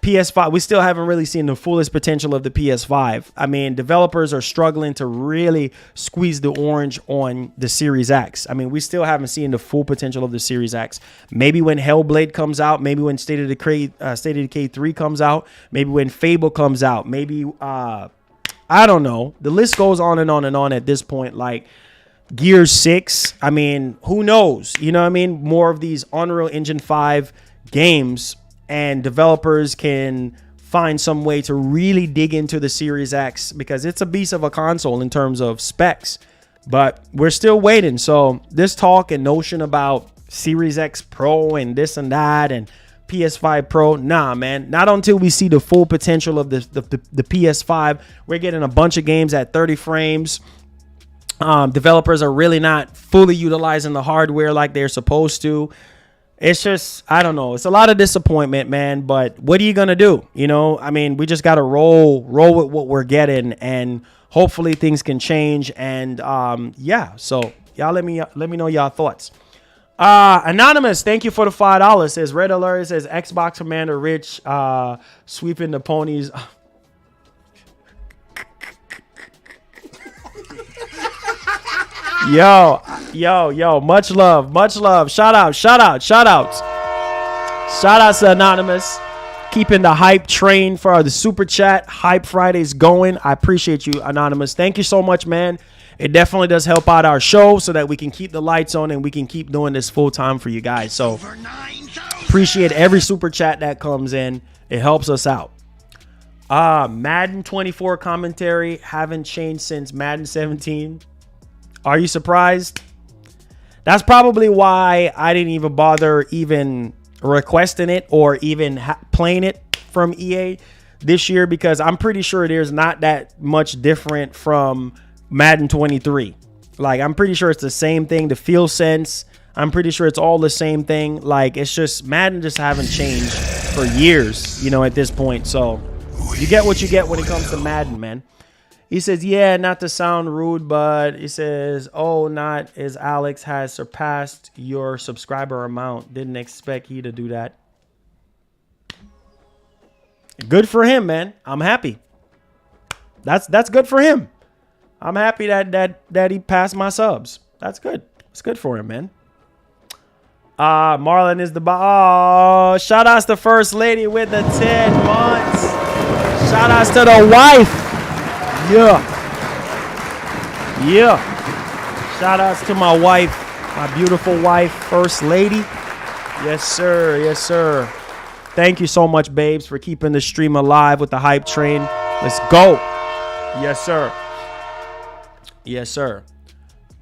PS5, we still haven't really seen the fullest potential of the PS5. I mean, developers are struggling to really squeeze the orange on the Series X. I mean, we still haven't seen the full potential of the Series X. Maybe when Hellblade comes out, maybe when State of Decay 3 comes out, maybe when Fable comes out, maybe, I don't know. The list goes on and on and on at this point. Like Gears 6, I mean, who knows? You know what I mean? More of these Unreal Engine 5 games, and developers can find some way to really dig into the Series X, because it's a beast of a console in terms of specs, but we're still waiting. So this talk and notion about Series X Pro and this and that and PS5 Pro, nah, man, not until we see the full potential of the PS5. We're getting a bunch of games at 30 frames. Developers are really not fully utilizing the hardware like they're supposed to. It's just, I don't know. It's a lot of disappointment, man. But what are you going to do? I mean, we just got to roll with what we're getting, and hopefully things can change. And yeah, so y'all let me know y'all thoughts. Anonymous, thank you for the $5. Says Red Alert, says Xbox Commander Rich sweeping the ponies. Yo, much love. Shout outs to Anonymous, keeping the hype train for the super chat Hype Fridays going. I appreciate you, Anonymous. Thank you so much, man. it definitely does help out our show so that we can keep the lights on and we can keep doing this full time for you guys. So appreciate every super chat that comes in. It helps us out. Madden 24 commentary haven't changed since Madden 17. Are you surprised? That's probably why I didn't even bother even requesting it or even playing it from EA this year, because I'm pretty sure there's not that much different from Madden 23. Like, I'm pretty sure it's the same thing. The feel sense, I'm pretty sure it's all the same thing. Like, it's just Madden just haven't changed for years, you know, at this point. So you get what you get when it comes to Madden, man. He says, yeah, not to sound rude, but he says, oh, not as Alex has surpassed your subscriber amount. Didn't expect he to do that. Good for him, man. I'm happy. That's good for him. I'm happy that he passed my subs. That's good. It's good for him, man. Marlon is the oh, shout outs to First Lady with the 10 months. Shout outs to the wife. Yeah. Shout outs to my wife, my beautiful wife, First Lady. Yes, sir. Yes, sir. Thank you so much, babes, for keeping the stream alive with the hype train. Let's go. Yes, sir. Yes, sir.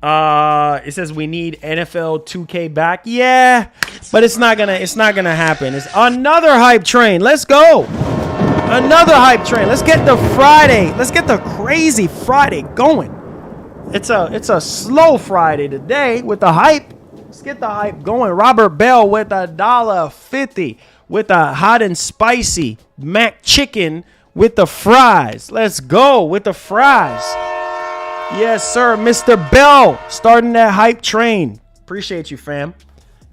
It says we need NFL 2K back. Yeah, but it's not gonna happen. It's another hype train. Let's go. Another hype train. Let's get the Friday. Let's get the crazy Friday going. It's a slow Friday today with the hype. Let's get the hype going. Robert Bell with $1.50 with a hot and spicy mac chicken with the fries. Let's go with the fries. Yes, sir. Mr. Bell starting that hype train. Appreciate you, fam.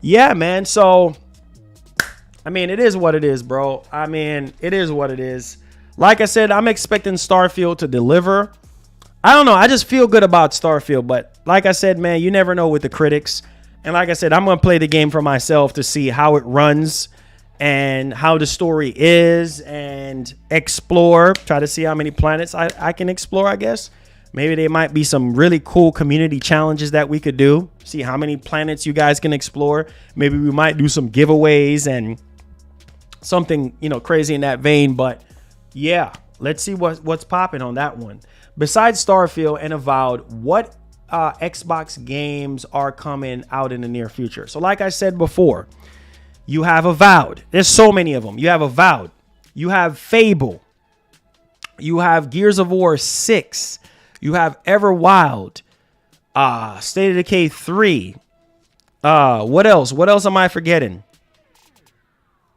Yeah, man. So, I mean, it is what it is, bro. I mean, it is what it is. Like I said, I'm expecting Starfield to deliver. I don't know. I just feel good about Starfield. But like I said, man, you never know with the critics. And like I said, I'm going to play the game for myself to see how it runs and how the story is and explore. Try to see how many planets I can explore, I guess. Maybe there might be some really cool community challenges that we could do. See how many planets you guys can explore. Maybe we might do some giveaways and something, you know, crazy in that vein. But yeah, let's see what's popping on that one. Besides Starfield and Avowed, what Xbox games are coming out in the near future? So like I said before, you have Avowed. There's so many of them. You have Avowed. You have Fable. You have Gears of War 6. You have Everwild, State of Decay 3. What else? What else am I forgetting?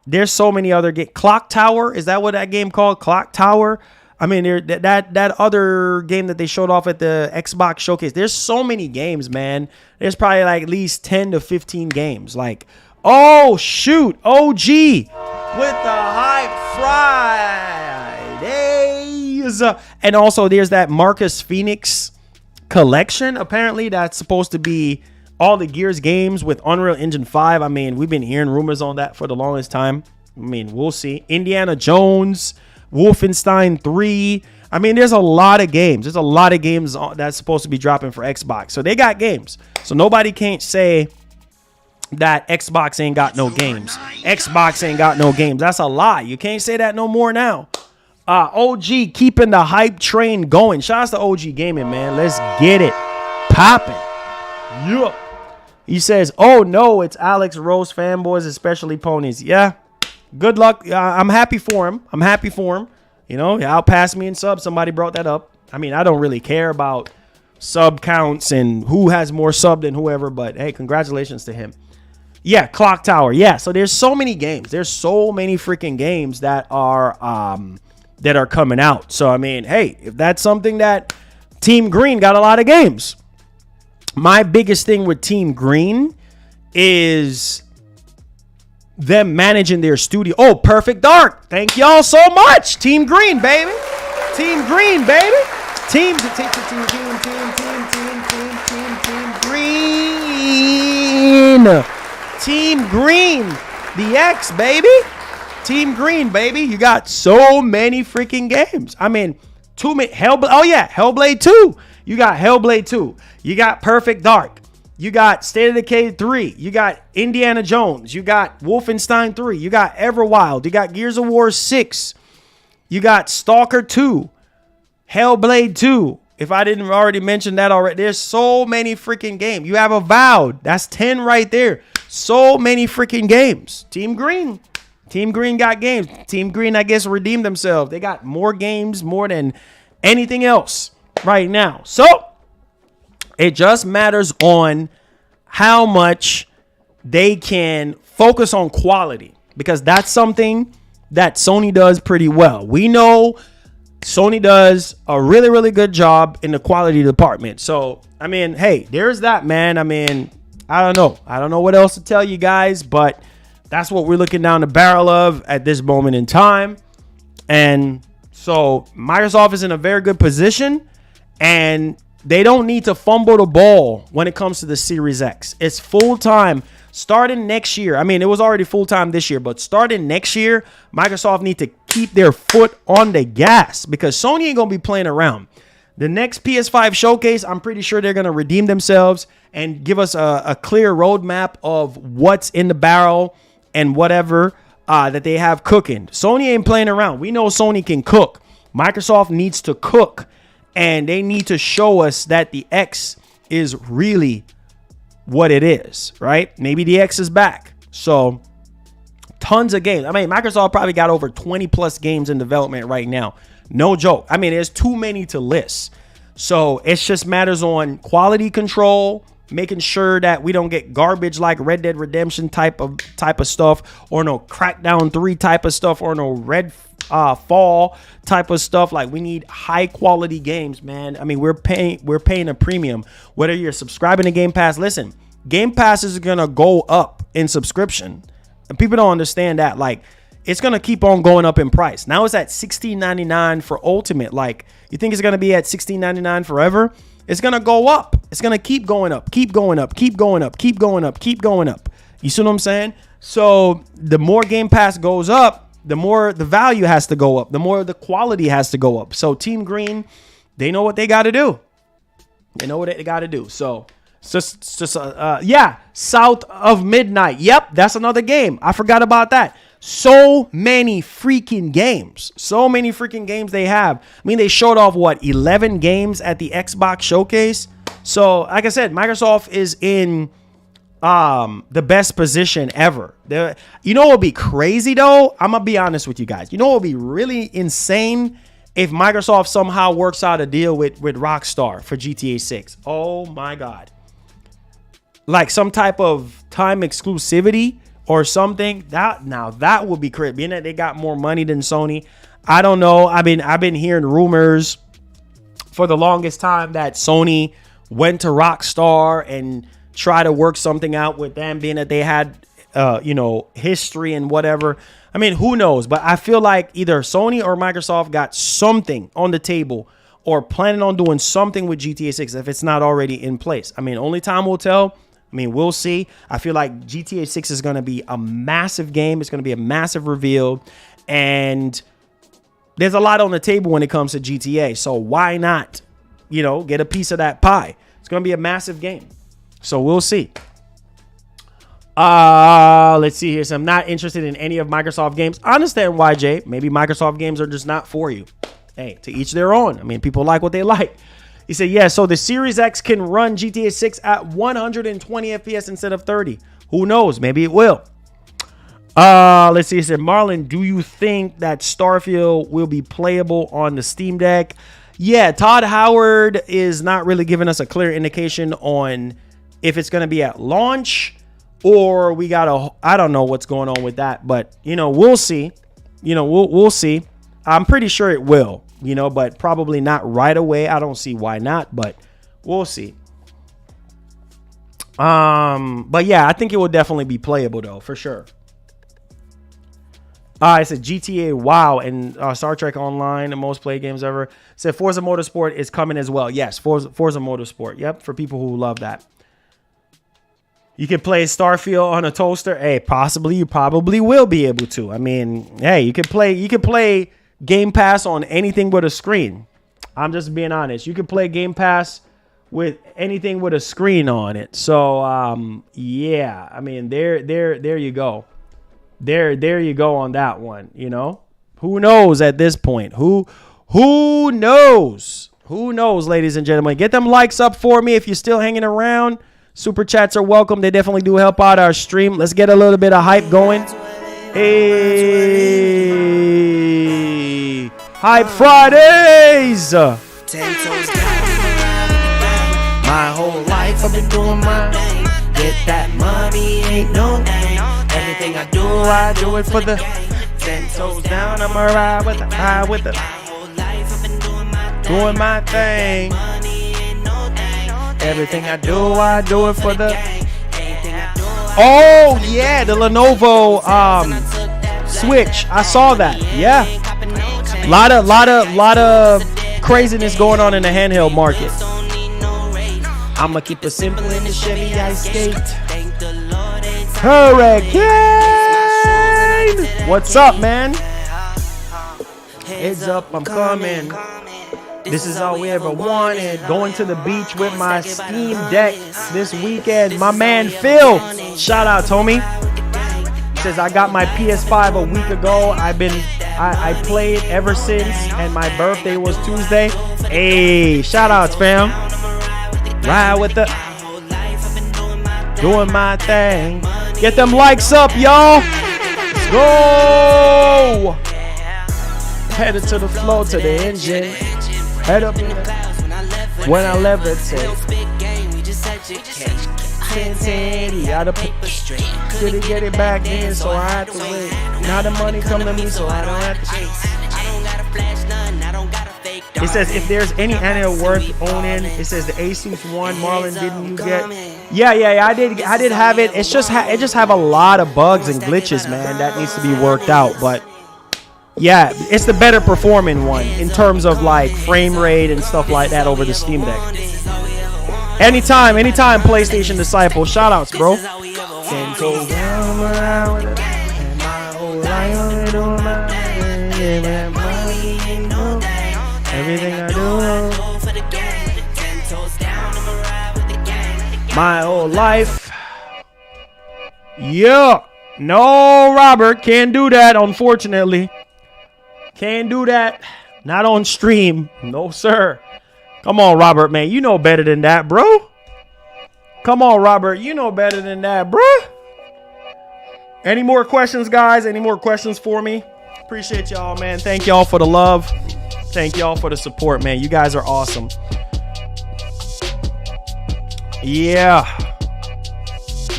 There's so many other games. Clock Tower, is that what that game called? Clock Tower. I mean, that other game that they showed off at the Xbox Showcase. There's so many games, man. There's probably like at least 10 to 15 games. Like, oh shoot, OG with the Hype Fridays. And also there's that Marcus Phoenix collection. Apparently that's supposed to be all the Gears games with Unreal Engine 5. I mean, we've been hearing rumors on that for the longest time. I mean, we'll see. Indiana Jones, Wolfenstein 3. I mean, there's a lot of games. There's a lot of games that's supposed to be dropping for Xbox. So they got games. So nobody can't say that Xbox ain't got no games. Xbox ain't got no games. That's a lie. You can't say that no more now. OG keeping the hype train going. Shout out to OG Gaming, man. Let's get it popping. Yeah. He says, oh no, it's Alex Rose fanboys, especially ponies. Yeah. Good luck. I'm happy for him. I'm happy for him. You know, he outpassed me in subs. Somebody brought that up. I mean, I don't really care about sub counts and who has more sub than whoever, but hey, congratulations to him. Yeah, Clock Tower. Yeah, so there's so many games. There's so many freaking games that are coming out. So, I mean, hey, if that's something that Team Green got a lot of games. My biggest thing with Team Green is them managing their studio. Oh, Perfect Dark. Thank y'all so much. Team Green, baby. Team Green, baby. Team Green. Team Green. The X, baby. Team Green, baby. You got so many freaking games. I mean, too many. Oh, yeah. Hellblade 2. You got Hellblade 2. You got Perfect Dark. You got State of Decay 3. You got Indiana Jones. You got Wolfenstein 3. You got Everwild. You got Gears of War 6. You got Stalker 2. Hellblade 2. If I didn't already mention that already. There's so many freaking games. You have Avowed. That's 10 right there. So many freaking games. Team Green. Team Green got games. Team Green, I guess, redeemed themselves. They got more games, more than anything else right now. So it just matters on how much they can focus on quality, because that's something that Sony does pretty well. We know Sony does a really, really good job in the quality department. So, I mean, hey, there's that, man. I mean, I don't know. I don't know what else to tell you guys, but that's what we're looking down the barrel of at this moment in time. And so Microsoft is in a very good position, and they don't need to fumble the ball when it comes to the Series X. It's full time starting next year. I mean, it was already full time this year, but starting next year, Microsoft need to keep their foot on the gas, because Sony ain't going to be playing around. The next PS5 Showcase, I'm pretty sure they're going to redeem themselves and give us a clear roadmap of what's in the barrel and whatever that they have cooking. Sony ain't playing around. We know Sony can cook. Microsoft needs to cook, and they need to show us that the X is really what it is, right? Maybe the X is back. So tons of games. I mean, Microsoft probably got over 20 plus games in development right now. No joke. I mean, there's too many to list. So it just matters on quality control, making sure that we don't get garbage like Red Dead Redemption type of stuff, or no Crackdown 3 type of stuff, or no Fall type of stuff. Like, we need high quality games, man. I mean, we're paying a premium, whether you're subscribing to Game Pass. Listen, Game Pass is gonna go up in subscription, and people don't understand that. Like, it's gonna keep on going up in price. Now it's at $16.99 for Ultimate. Like, you think it's gonna be at $16.99 forever? It's gonna go up. It's gonna keep going up, keep going up, keep going up, keep going up, keep going up. You see what I'm saying? So the more Game Pass goes up, the more the value has to go up, the more the quality has to go up. So Team Green, they know what they got to do. They know what they got to do. So it's just yeah, South of Midnight. Yep, that's another game. I forgot about that. So many freaking games. So many freaking games they have. I mean, they showed off, what, 11 games at the Xbox Showcase? So, like I said, Microsoft is in the best position ever. You know what would be crazy, though? I'm going to be honest with you guys. You know what would be really insane? If Microsoft somehow works out a deal with Rockstar for GTA 6. Oh, my God. Like some type of time exclusivity or something. That would be crazy. Being that they got more money than Sony, I don't know. I've been hearing rumors for the longest time that Sony went to Rockstar and tried to work something out with them, being that they had history and whatever. I mean, who knows? But I feel like either Sony or Microsoft got something on the table, or planning on doing something with GTA 6 if it's not already in place. I mean, only time will tell. I mean, we'll see. I feel like GTA 6 is going to be a massive game. It's going to be a massive reveal. And there's a lot on the table when it comes to GTA. So why not, get a piece of that pie? It's going to be a massive game. So we'll see. Let's see here. So I'm not interested in any of Microsoft games. I understand why, Jay. Maybe Microsoft games are just not for you. Hey, to each their own. I mean, people like what they like. He said, yeah, so the Series X can run GTA 6 at 120 FPS instead of 30. Who knows? Maybe it will. Let's see. He said, Marlon, do you think that Starfield will be playable on the Steam Deck? Yeah, Todd Howard is not really giving us a clear indication on if it's going to be at launch, or I don't know what's going on with that, but, we'll see. We'll see. I'm pretty sure it will. But probably not right away. I don't see why not, but we'll see. But yeah, I think it will definitely be playable though, for sure. I said GTA, wow, and Star Trek Online, the most played games ever. Said Forza Motorsport is coming as well. Yes, Forza Motorsport. Yep, for people who love that. You can play Starfield on a toaster. Hey, possibly, you probably will be able to. I mean, hey, you could play Game Pass on anything but a screen. I'm just being honest. You can play Game Pass with anything with a screen on it. So yeah, I mean there you go. There you go on that one, you know? Who knows at this point? Who knows? Who knows, ladies and gentlemen? Get them likes up for me if you're still hanging around. Super chats are welcome. They definitely do help out our stream. Let's get a little bit of hype going. Hey, Hype Fridays. 10 toes down. My whole life I've been doing my thing. Get that money, ain't no thing. Everything I do it for the 10 toes down. I'ma ride with the Doing my thing. Everything I do it for the. Oh yeah, the Lenovo Switch. I saw that. Yeah, lot of craziness going on in the handheld market. I'ma keep it simple in the Chevy I skate. Hurricane. What's up, man? Heads up, I'm coming. This is all we ever wanted. Going to the beach with my Steam Deck this weekend. My man Phil, shout out, homie. Says I got my PS5 a week ago. I played ever since, and my birthday was Tuesday. Hey, shout outs, fam. Ride with the doing my thing. Get them likes up, y'all. Let's go. Headed to the floor, to the engine. Head up in the when I levitate. Out of city, get it back in, so I have to wait. Now the money come to me, so I don't have to chase. It says if there's any annual worth owning, it says the Asus one. Marlon, didn't you get? Yeah. I did have it. It just have a lot of bugs and glitches, man. That needs to be worked out, but. Yeah, it's the better performing one in terms of like frame rate and stuff like that over the Steam Deck. Anytime, PlayStation Disciple. Shout outs, bro. Everything I do. My whole life. Yeah. No, Robert, can't do that, unfortunately. Can't do that. Not on stream. No, sir. Come on, Robert, man. You know better than that, bro. Come on, Robert. You know better than that, bro. Any more questions, guys? Any more questions for me? Appreciate y'all, man. Thank y'all for the love. Thank y'all for the support, man. You guys are awesome. Yeah.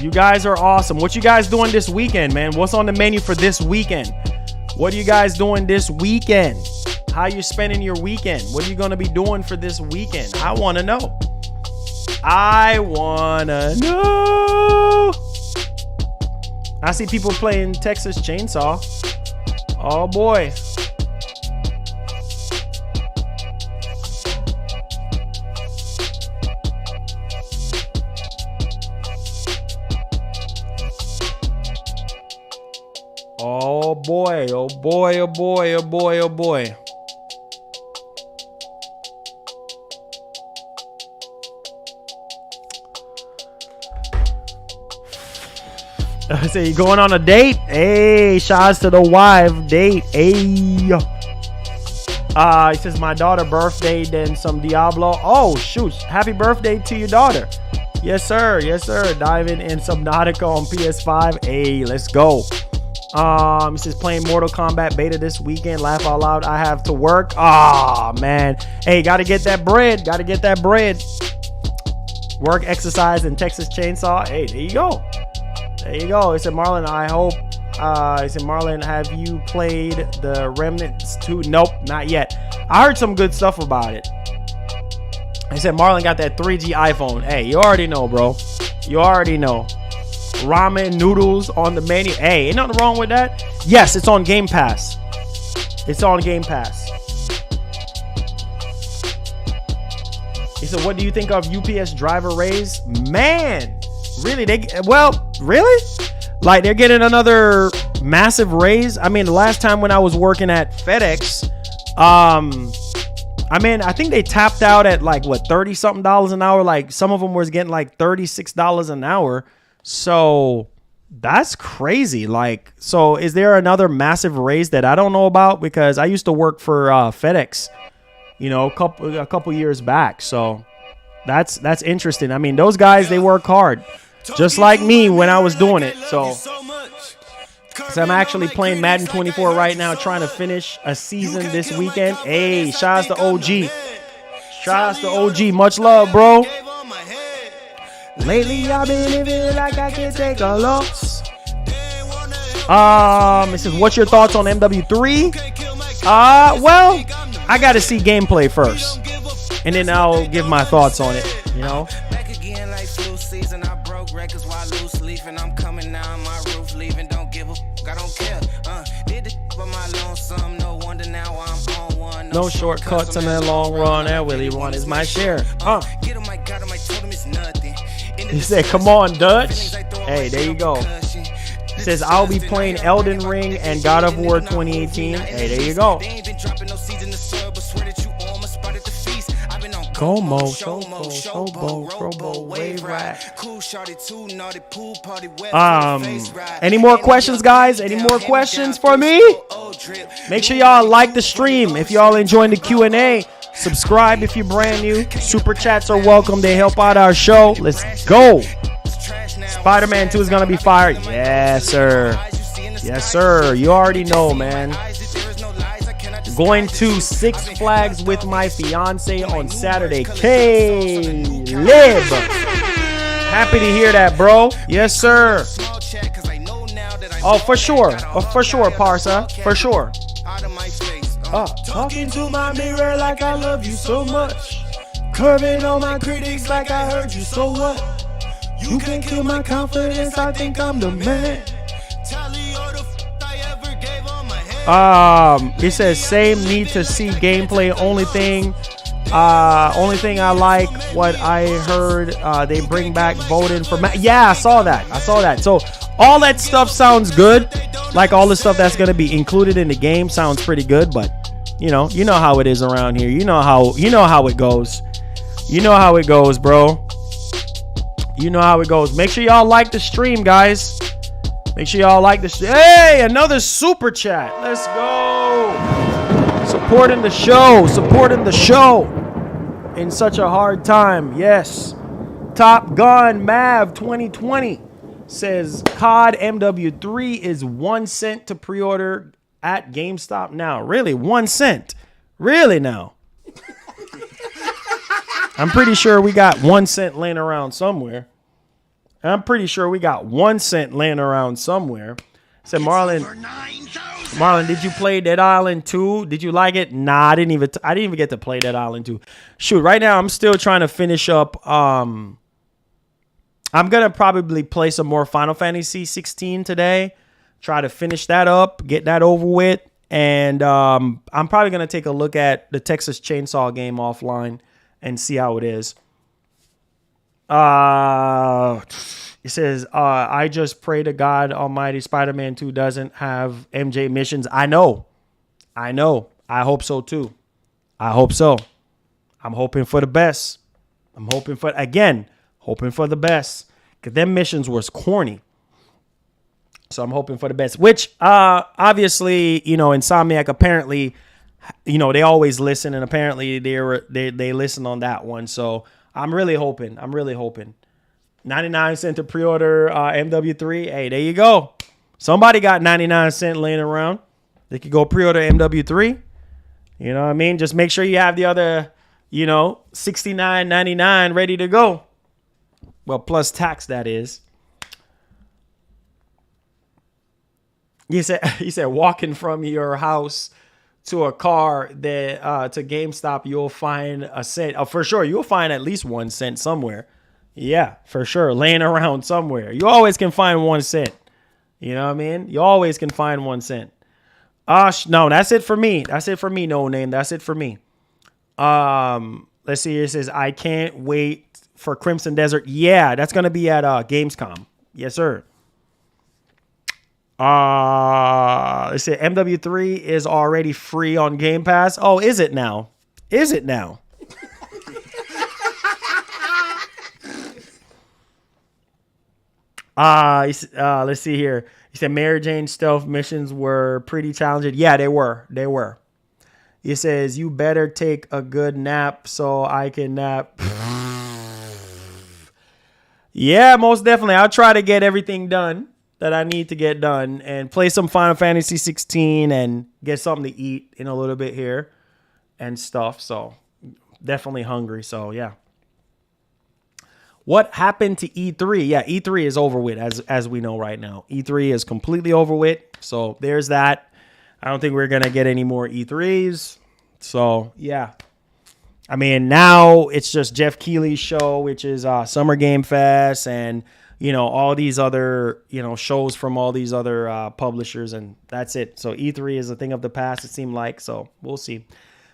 You guys are awesome. What you guys doing this weekend, man? What's on the menu for this weekend? What are you guys doing this weekend? How you spending your weekend? What are you going to be doing for this weekend? I want to know. I want to know. I see people playing Texas Chainsaw. Oh, boy. Oh boy, oh boy, oh boy, oh boy, oh boy. I say you going on a date? Hey, shouts to the wife date. Hey. He says my daughter birthday, then some Diablo. Oh shoot. Happy birthday to your daughter. Yes, sir. Yes, sir. Diving in Subnautica on PS5. Hey, let's go. He says playing Mortal Kombat beta this weekend. Laugh out loud. I have to work. Ah, man. Hey, gotta get that bread. Gotta get that bread. Work, exercise, and Texas Chainsaw. Hey, there you go. There you go. He said Marlon, I hope. He said Marlon, have you played the Remnants 2? Nope, not yet. I heard some good stuff about it. He said Marlon got that 3G iPhone. Hey, you already know, bro. You already know. Ramen noodles on the menu. Hey, ain't nothing wrong with that. Yes, it's on Game Pass. It's on Game Pass. He said, what do you think of UPS driver raise? Man, really? Really? Like they're getting another massive raise. I mean, the last time when I was working at FedEx, I I mean, I think they tapped out at like what, 30 something dollars an hour. Like some of them was getting like $36 an hour. So that's crazy. Like, so is there another massive raise that I don't know about? Because I used to work for FedEx, you know, a couple years back. So that's interesting. I mean, those guys, they work hard, just like me when I was doing it. So I'm actually playing Madden 24 right now, trying to finish a season this weekend. Hey, shout out to OG. Shout out to OG. Much love, bro. Lately, I've been living like I can take a loss. It says, what's your thoughts on MW3? Well, I got to see gameplay first, and then I'll give my thoughts on it, you know? Back again like flu season. I broke records while loose leafing. I'm coming down my roof, leaving. Don't give a fuck, I don't care. Did the by my lonesome. No wonder now I'm on one. No shortcuts in the long run. That really one is my share. Get him, I got him, I told him it's nothing. He said, come on, Dutch. Hey, there you go. He says, I'll be playing Elden Ring and God of War 2018. Hey, there you go. Como, Showbo, Crobo, Wave Rat. Any more questions, guys? Any more questions for me? Make sure y'all like the stream if y'all enjoying the Q&A. Subscribe if you're brand new. Super chats are welcome. They help out our show. Let's go. Spider-Man 2 is going to be fire. Yes, sir. Yes, sir. You already know, man. Going to Six Flags with my fiance on Saturday. Caleb. Happy to hear that, bro. Yes, sir. Oh, for sure. Oh, for sure, Parsa. For sure. Talking to my mirror like I love you so much. Curving on my critics like I heard you, so what? You can kill my confidence, I think I'm the man. He says same, need to see gameplay. Only thing I like what I heard, they bring back voting for yeah, I saw that. So all that stuff sounds good. Like all the stuff that's gonna be included in the game sounds pretty good, but you know how it is around here. You know how it goes. You know how it goes, bro. You know how it goes. Make sure y'all like the stream, guys. Make sure y'all like this. Hey, another super chat. Let's go. Supporting the show. Supporting the show in such a hard time. Yes. Top Gun Mav 2020 says COD MW3 is 1 cent to pre-order at GameStop now. Really? 1 cent? Really now? I'm pretty sure we got 1 cent laying around somewhere. So Marlon, did you play Dead Island 2? Did you like it? Nah, I didn't even get to play Dead Island 2. Shoot, right now I'm still trying to finish up. I'm gonna probably play some more Final Fantasy 16 today. Try to finish that up, get that over with, and I'm probably gonna take a look at the Texas Chainsaw game offline and see how it is. It says, I just pray to God Almighty Spider-Man 2 doesn't have MJ missions. I know. I hope so too. I hope so. I'm hoping for the best. I'm hoping for the best. Because them missions was corny. So I'm hoping for the best. Which, obviously, Insomniac apparently, they always listen. And apparently they listen on that one. So I'm really hoping. 99 cent to pre-order MW3. Hey, there you go. Somebody got 99 cent laying around. They could go pre-order MW3. You know what I mean? Just make sure you have the other, $69.99 ready to go. Well, plus tax, that is. He said walking from your house to a car that to GameStop, you'll find a cent. For sure, you'll find at least 1 cent somewhere. Yeah, for sure. Laying around somewhere. You always can find 1 cent. You know what I mean? You always can find 1 cent. No, that's it for me. No name. That's it for me. Let's see. It says, I can't wait for Crimson Desert. Yeah, that's going to be at Gamescom. Yes, sir. Let's see. MW3 is already free on Game Pass. Oh, is it now? Is it now? Let's see here. He said Mary Jane stealth missions were pretty challenging. Yeah, they were. They were. He says, you better take a good nap so I can nap. Yeah, most definitely. I'll try to get everything done that I need to get done and play some Final Fantasy 16 and get something to eat in a little bit here and stuff. So definitely hungry. So yeah. What happened to E3? Yeah, E3 is over with as we know right now. E3 is completely over with. So there's that. I don't think we're going to get any more E3s. So yeah. I mean, now it's just Jeff Keighley's show, which is Summer Game Fest and, you know, all these other, you know, shows from all these other publishers. And that's it. So E3 is a thing of the past, it seemed like. So we'll see.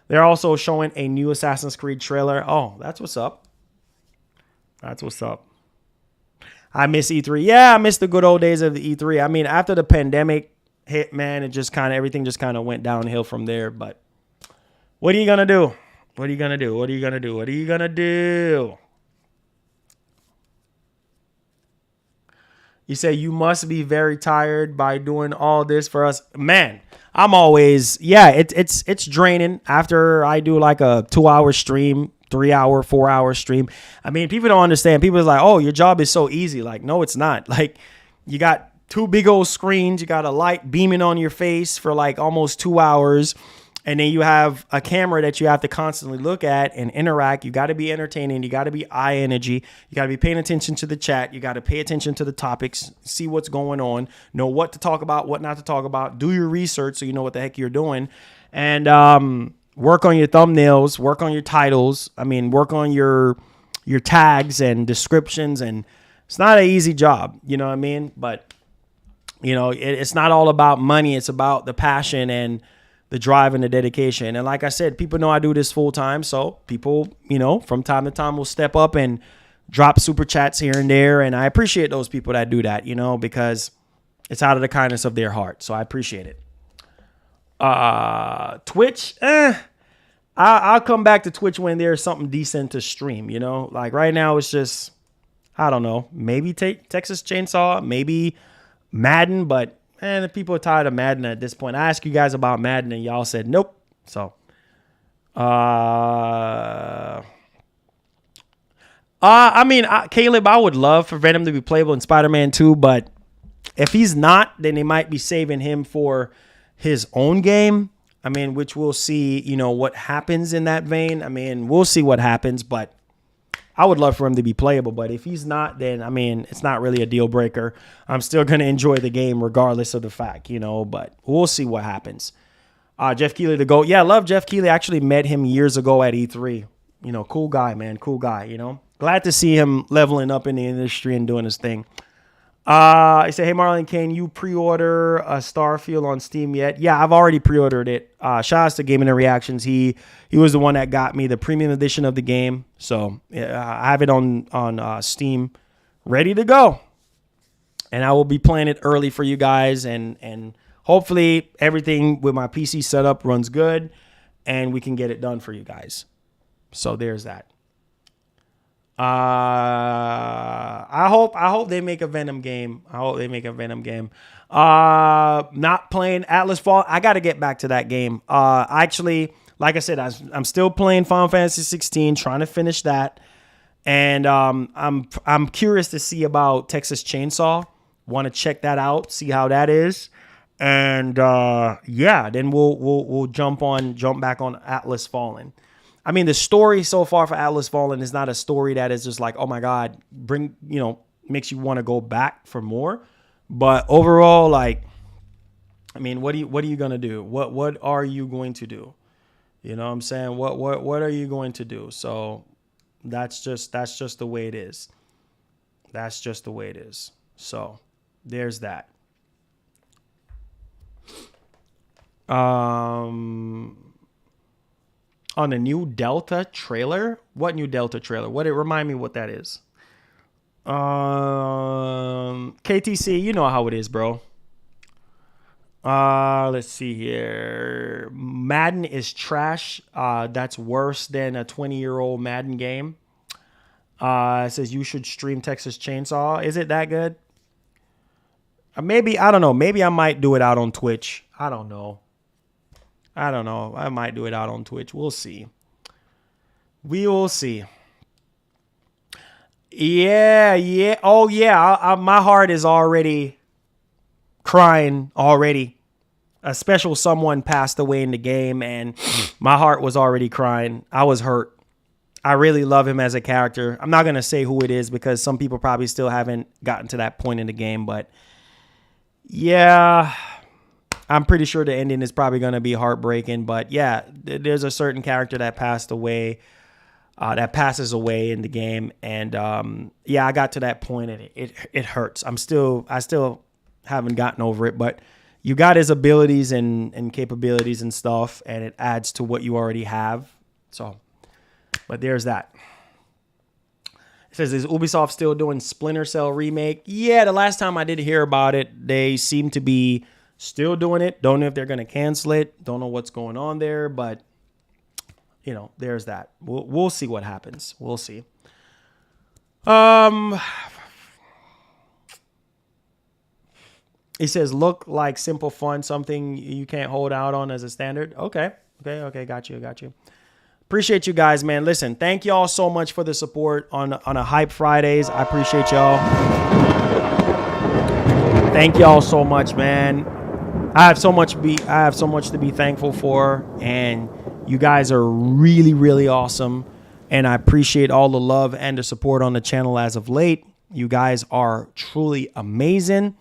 They're also showing a new Assassin's Creed trailer. Oh, that's what's up. That's what's up. I miss E3. Yeah, I miss the good old days of the E3. I mean, after the pandemic hit, man, it just kind of, everything just kind of went downhill from there. But what are you going to do? What are you going to do? What are you going to do? What are you going to do? You say you must be very tired by doing all this for us. Man, I'm always, yeah, it's draining after I do like a 2-hour stream, 3-hour, 4-hour stream. I mean, people don't understand. People are like, oh, your job is so easy. Like, no, it's not. Like, you got 2 big old screens. You got a light beaming on your face for like almost 2 hours. And then you have a camera that you have to constantly look at and interact. You got to be entertaining. You got to be eye energy. You got to be paying attention to the chat. You got to pay attention to the topics, see what's going on, know what to talk about, what not to talk about, do your research so you know what the heck you're doing. And work on your thumbnails, work on your titles. I mean, work on your tags and descriptions. And it's not an easy job, you know what I mean? But, you know, it's not all about money. It's about the passion and the drive and the dedication. And like I said, people know I do this full time. So people, you know, from time to time will step up and drop super chats here and there. And I appreciate those people that do that, you know, because it's out of the kindness of their heart. So I appreciate it. Twitch, I'll come back to Twitch when there's something decent to stream, you know, like right now it's just, I don't know, maybe Texas Chainsaw, maybe Madden, but the people are tired of Madden at this point. I asked you guys about Madden and y'all said nope. So, I mean, Caleb, I would love for Venom to be playable in Spider-Man 2, but if he's not, then they might be saving him for his own game. I mean, which we'll see, you know, what happens in that vein. I mean, we'll see what happens, but I would love for him to be playable. But if he's not, then, I mean, it's not really a deal breaker. I'm still going to enjoy the game regardless of the fact, you know, but we'll see what happens. Jeff Keighley to go. Yeah, I love Jeff Keighley. I actually met him years ago at E3. You know, cool guy, man. Cool guy, you know. Glad to see him leveling up in the industry and doing his thing. I say, hey, Marlon, can you pre-order a Starfield on Steam yet? Yeah, I've already pre-ordered it. Shout out to Gaming and Reactions. He was the one that got me the premium edition of the game. So I have it on Steam ready to go. And I will be playing it early for you guys. And hopefully everything with my PC setup runs good and we can get it done for you guys. So there's that. I hope they make a Venom game. Not playing Atlas Fall. I got to get back to that game. Actually, like I said, I'm still playing Final Fantasy 16, trying to finish that. And I'm curious to see about Texas Chainsaw. Want to check that out, see how that is. And yeah, then we'll jump back on Atlas Fallen. I mean, the story so far for Atlas Fallen is not a story that is just like, oh my God, makes you want to go back for more. But overall, like, I mean, what are you gonna do? What are you going to do? You know what I'm saying? What are you going to do? So that's just the way it is. That's just the way it is. So there's that. On the new Delta trailer? What new Delta trailer? Remind me what that is. KTC, you know how it is, bro. Let's see here. Madden is trash. That's worse than a 20-year-old Madden game. It says you should stream Texas Chainsaw. Is it that good? Maybe, I don't know. Maybe I might do it out on Twitch. I don't know. I might do it out on Twitch. We'll see. We will see. Yeah. Oh, yeah. My heart is already crying already. A special someone passed away in the game, and my heart was already crying. I was hurt. I really love him as a character. I'm not going to say who it is because some people probably still haven't gotten to that point in the game, but yeah, I'm pretty sure the ending is probably going to be heartbreaking. But yeah, there's a certain character that passed away, that passes away in the game. And yeah, I got to that point and it hurts. I still haven't gotten over it, but you got his abilities and capabilities and stuff, and it adds to what you already have. So, but there's that. It says, is Ubisoft still doing Splinter Cell remake? Yeah, the last time I did hear about it, they seem to be still doing it. Don't know if they're going to cancel it. Don't know what's going on there, but you know, there's that. We'll see what happens. We'll see. It says, look like simple fun, something you can't hold out on as a standard. Okay. Got you. Appreciate you guys, man. Listen, thank y'all so much for the support on a Hype Fridays. I appreciate y'all. Thank y'all so much, man. I have so much to be thankful for, and you guys are really, really awesome. And I appreciate all the love and the support on the channel as of late. You guys are truly amazing.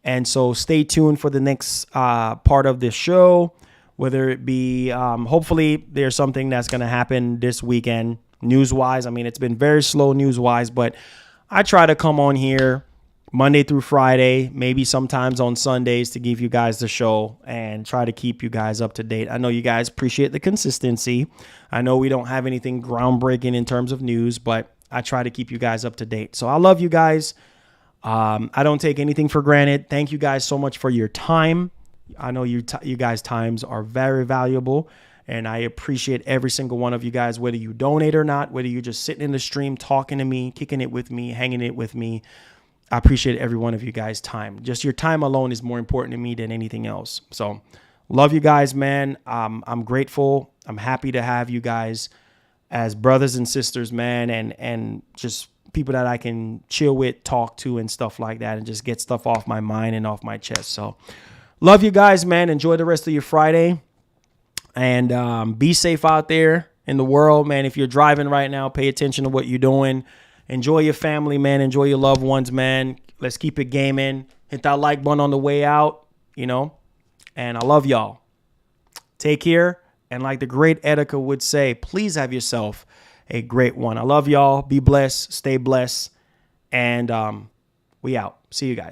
And so stay tuned for the next part of this show, whether it be hopefully there's something that's going to happen this weekend news-wise. I mean, it's been very slow news-wise, but I try to come on here Monday through Friday, maybe sometimes on Sundays to give you guys the show and try to keep you guys up to date. I know you guys appreciate the consistency. I know we don't have anything groundbreaking in terms of news, but I try to keep you guys up to date. So I love you guys. I don't take anything for granted. Thank you guys so much for your time. I know you guys' times are very valuable, and I appreciate every single one of you guys, whether you donate or not, whether you're just sitting in the stream, talking to me, kicking it with me, hanging it with me. I appreciate every one of you guys' time. Just your time alone is more important to me than anything else. So love you guys, man. I'm grateful. I'm happy to have you guys as brothers and sisters, man, and just people that I can chill with, talk to, and stuff like that, and just get stuff off my mind and off my chest. So love you guys, man. Enjoy the rest of your Friday, and be safe out there in the world, man. If you're driving right now, pay attention to what you're doing. Enjoy your family, man. Enjoy your loved ones, man. Let's keep it gaming. Hit that like button on the way out, you know, and I love y'all. Take care, and like the great Etika would say, please have yourself a great one. I love y'all. Be blessed. Stay blessed. And we out. See you guys.